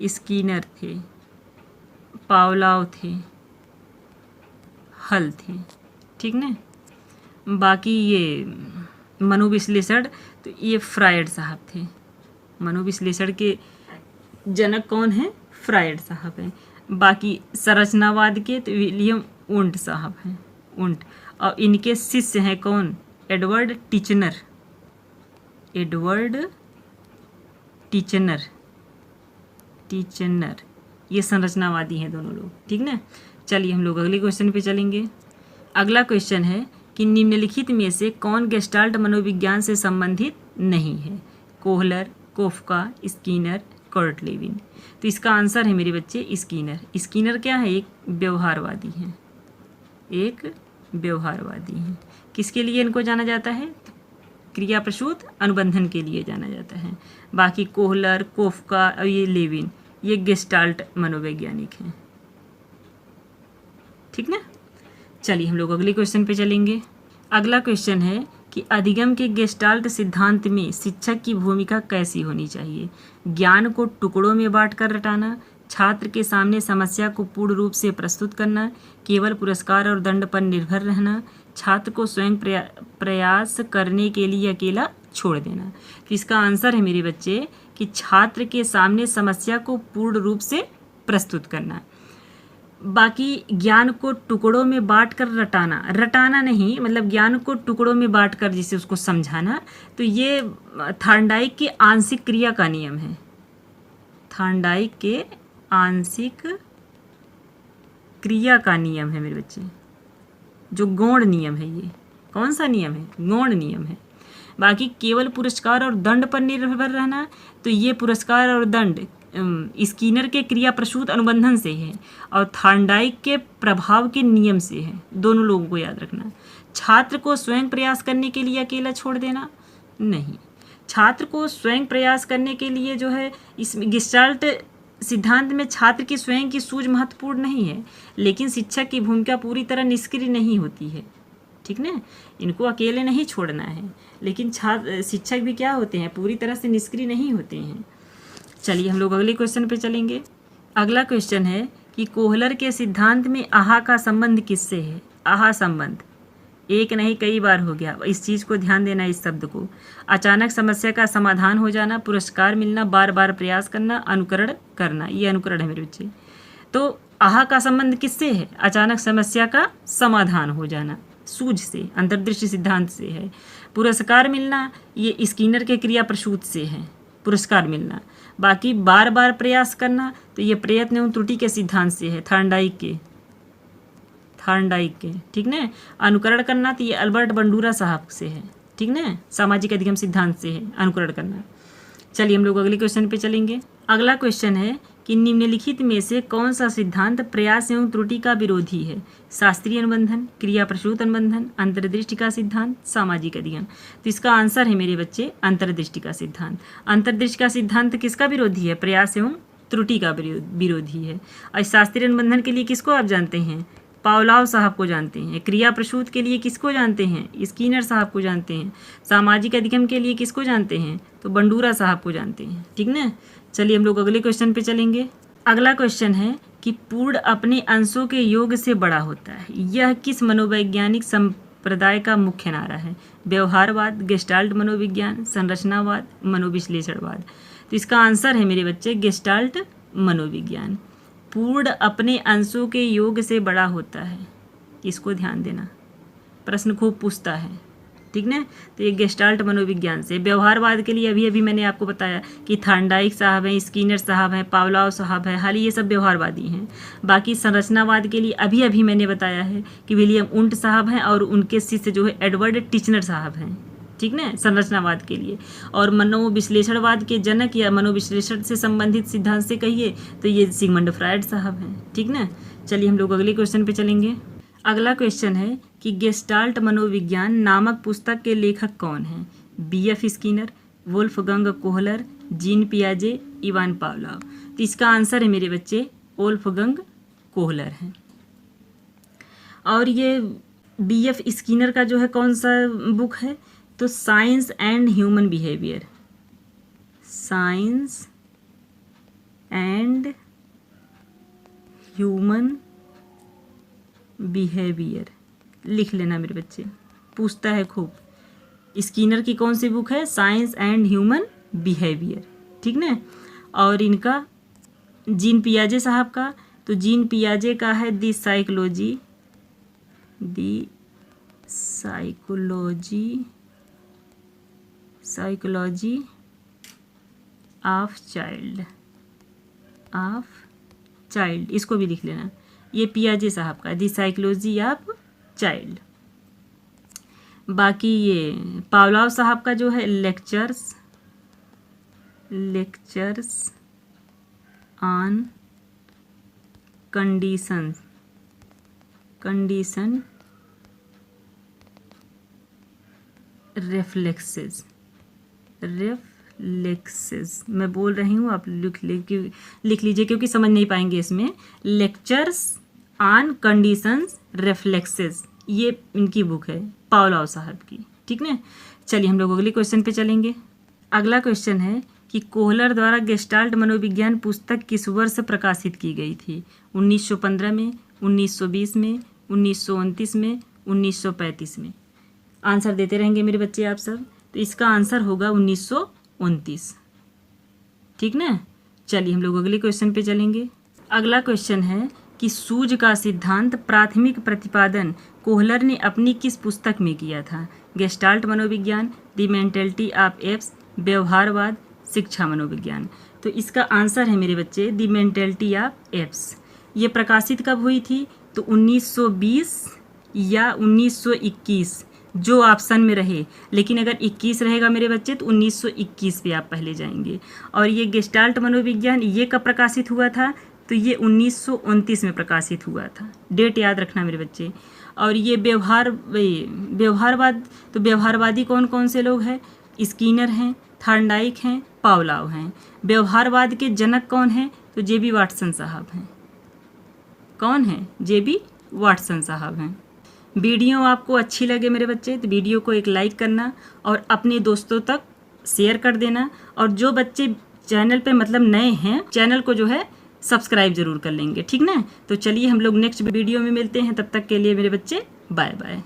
स्कीनर थे, पावलोव थे, हल थे। ठीक ना। बाकी ये मनोविश्लेषण, तो ये फ्रायड साहब थे। मनोविश्लेषण के जनक कौन हैं? फ्रायड साहब हैं। बाकी संरचनावाद के तो विलियम वुंट साहब हैं, वुंट। और इनके शिष्य हैं कौन? Edward Titchener, Edward Titchener, Titchener. ये संरचनावादी हैं दोनों लोग। ठीक ना। चलिए हम लोग अगले क्वेश्चन पे चलेंगे। अगला क्वेश्चन है कि निम्नलिखित में से कौन गेस्टाल्ट मनोविज्ञान से संबंधित नहीं है? Kohler, Koffka, Skinner, Kurt Lewin. तो इसका आंसर है मेरे बच्चे स्कीनर। स्कीनर क्या है? एक व्यवहारवादी है, एक व्यवहारवादी है। किसके लिए इनको जाना जाता है? क्रिया प्रसूत अनुबंधन के लिए जाना जाता है। बाकी कोहलर, कोफका और ये लेविन, ये गेस्टाल्ट मनोवैज्ञानिक हैं। ठीक ना। चलिए हम लोग अगले क्वेश्चन पे चलेंगे। अगला क्वेश्चन है कि अधिगम के गेस्टाल्ट सिद्धांत में शिक्षक की भूमिका कैसी होनी चाहिए? ज्ञान को टुकड़ों में बांटकर रटाना, छात्र के सामने समस्या को पूर्ण रूप से प्रस्तुत करना, केवल पुरस्कार और दंड पर निर्भर रहना, छात्र को स्वयं प्रयास करने के लिए अकेला छोड़ देना। तो इसका आंसर है मेरे बच्चे कि छात्र के सामने समस्या को पूर्ण रूप से प्रस्तुत करना। बाकी ज्ञान को टुकड़ों में बांटकर रटाना, रटाना नहीं, मतलब ज्ञान को टुकड़ों में बांटकर जिसे उसको समझाना, तो ये थॉर्नडाइक की आंशिक क्रिया का नियम है। थॉर्नडाइक के आंशिक क्रिया का नियम है मेरे बच्चे, जो गौण नियम है। ये कौन सा नियम है? गौण नियम है। बाकी केवल पुरस्कार और दंड पर निर्भर रहना, तो ये पुरस्कार और दंड स्कीनर के क्रिया प्रसूत अनुबंधन से है और थॉर्नडाइक के प्रभाव के नियम से है। दोनों लोगों को याद रखना। छात्र को स्वयं प्रयास करने के लिए अकेला छोड़ देना नहीं। छात्र को स्वयं प्रयास करने के लिए जो है, इस गेस्टाल्ट सिद्धांत में छात्र की स्वयं की सूझ महत्वपूर्ण नहीं है, लेकिन शिक्षक की भूमिका पूरी तरह निष्क्रिय नहीं होती है। ठीक ना। इनको अकेले नहीं छोड़ना है, लेकिन शिक्षक भी क्या होते हैं? पूरी तरह से निष्क्रिय नहीं होते हैं। चलिए हम लोग अगले क्वेश्चन पे चलेंगे। अगला क्वेश्चन है कि कोहलर के सिद्धांत में आहा का संबंध किससे है? आहा संबंध एक नहीं कई बार हो गया, इस चीज़ को ध्यान देना। इस शब्द को अचानक समस्या का समाधान हो जाना, पुरस्कार मिलना, बार बार प्रयास करना, अनुकरण करना, ये अनुकरण है मेरे बच्चे। तो आहा का संबंध किससे है? अचानक समस्या का समाधान हो जाना, सूझ से, अंतर्दृष्टि सिद्धांत से है। पुरस्कार मिलना, ये स्कीनर के क्रिया प्रसूत से है, पुरस्कार मिलना। बाकी बार बार प्रयास करना, तो ये प्रयत्न एवं त्रुटि के सिद्धांत से है, थॉर्नडाइक के, थॉर्नडाइक के। ठीक ना। अनुकरण करना, तो ये अल्बर्ट बंडूरा साहब से है। ठीक ना। सामाजिक अधिगम सिद्धांत से है अनुकरण करना। चलिए हम लोग अगले क्वेश्चन पे चलेंगे। अगला क्वेश्चन है कि निम्नलिखित में से कौन सा सिद्धांत प्रयास एवं त्रुटि का विरोधी है? शास्त्रीय अनुबंधन, क्रिया प्रसूत अनुबंधन, अंतर्दृष्टि का सिद्धांत, सामाजिक अधिगम। तो इसका आंसर है मेरे बच्चे अंतर्दृष्टि का सिद्धांत। अंतर्दृष्टि का सिद्धांत किसका विरोधी है? प्रयास एवं त्रुटि का विरोधी है। और शास्त्रीय अनुबंधन के लिए किसको आप जानते हैं? पावलोव साहब को जानते हैं। क्रिया प्रसूत के लिए किसको जानते हैं? स्कीनर साहब को जानते हैं। सामाजिक अधिगम के लिए किसको जानते हैं? तो बंडूरा साहब को जानते हैं। ठीक ना। चलिए हम लोग अगले क्वेश्चन पे चलेंगे। अगला क्वेश्चन है कि पूर्ण अपने अंशों के योग से बड़ा होता है, यह किस मनोवैज्ञानिक संप्रदाय का मुख्य नारा है? व्यवहारवाद, गेस्टाल्ट मनोविज्ञान, संरचनावाद, मनोविश्लेषणवाद। तो इसका आंसर है मेरे बच्चे गेस्टाल्ट मनोविज्ञान। पूर्ण अपने अंशों के योग से बड़ा होता है, इसको ध्यान देना, प्रश्न खूब पूछता है। ठीक ना। तो ये गेस्टाल्ट मनोविज्ञान से। व्यवहारवाद के लिए अभी अभी मैंने आपको बताया कि थॉर्नडाइक साहब हैं, स्कीनर साहब हैं, पावलोव साहब हैं, हाल ये सब व्यवहारवादी हैं। बाकी संरचनावाद के लिए अभी अभी मैंने बताया है कि विलियम वुंट साहब हैं और उनके शिष्य जो है एडवर्ड टिचनर साहब हैं। ठीक ना। संरचनावाद के लिए। और मनोविश्लेषणवाद के जनक या मनोविश्लेषण से संबंधित सिद्धांत से कहिए तो ये सिगमंड फ्रायड साहब हैं। ठीक ना। चलिए हम लोग अगले क्वेश्चन पे चलेंगे। अगला क्वेश्चन है कि गेस्टाल्ट मनोविज्ञान नामक पुस्तक के लेखक कौन हैं? B.F. Skinner, Wolfgang Kohler, Jean पियाजे, इवान पावलोव। तो इसका आंसर है मेरे बच्चे वोल्फगंग कोहलर हैं। और ये BF स्किनर का जो है कौन सा बुक है, तो science and human behaviour, science and human behaviour, लिख लेना मेरे बच्चे, पूछता है खूब। स्किनर की कौन सी बुक है, साइंस एंड ह्यूमन बिहेवियर, ठीक ना। और इनका जीन पियाजे साहब का, तो जीन पियाजे का है दी साइकोलॉजी ऑफ चाइल्ड, इसको भी लिख लेना, ये पियाजे साहब का दी साइकोलॉजी ऑफ चाइल्ड। बाकी ये पावलोव साहब का जो है लेक्चर्स ऑन कंडीशन रेफ्लेक्सेस, मैं बोल रही हूँ, आप लिख लीजिए क्योंकि समझ नहीं पाएंगे इसमें। लेक्चर्स ऑन कंडीशंस रेफ्लेक्सेस, ये इनकी बुक है पावलोव साहब की, ठीक ना। चलिए हम लोग अगले क्वेश्चन पे चलेंगे। अगला क्वेश्चन है कि कोहलर द्वारा गेस्टाल्ट मनोविज्ञान पुस्तक किस वर्ष प्रकाशित की गई थी, 1915 में, 1920 में, 1929 में, 1935 में। आंसर देते रहेंगे मेरे बच्चे आप सब, तो इसका आंसर होगा 1929, ठीक ना। चलिए हम लोग अगले क्वेश्चन पे चलेंगे। अगला क्वेश्चन है कि सूझ का सिद्धांत प्राथमिक प्रतिपादन कोहलर ने अपनी किस पुस्तक में किया था, गेस्टाल्ट मनोविज्ञान, द मेंटलिटी ऑफ एप्स, व्यवहारवाद, शिक्षा मनोविज्ञान। तो इसका आंसर है मेरे बच्चे द मेंटलिटी ऑफ एप्स। ये प्रकाशित कब हुई थी, तो 1920 या 1921, जो ऑप्शन में रहे, लेकिन अगर 21 रहेगा मेरे बच्चे तो 1921 पे आप पहले जाएंगे। और ये गेस्टाल्ट मनोविज्ञान ये कब प्रकाशित हुआ था, तो ये 1929 में प्रकाशित हुआ था, डेट याद रखना मेरे बच्चे। और ये व्यवहारवाद, तो व्यवहारवादी कौन कौन से लोग हैं, स्किनर हैं, थॉर्नडाइक हैं, पावलोव हैं। व्यवहारवाद के जनक कौन हैं, तो JB वाटसन साहब हैं। कौन है, JB वाटसन साहब हैं। वीडियो आपको अच्छी लगे मेरे बच्चे तो वीडियो को एक लाइक करना और अपने दोस्तों तक शेयर कर देना। और जो बच्चे चैनल पे मतलब नए हैं, चैनल को जो है सब्सक्राइब जरूर कर लेंगे, ठीक ना। तो चलिए हम लोग नेक्स्ट वीडियो में मिलते हैं, तब तक के लिए मेरे बच्चे बाय बाय।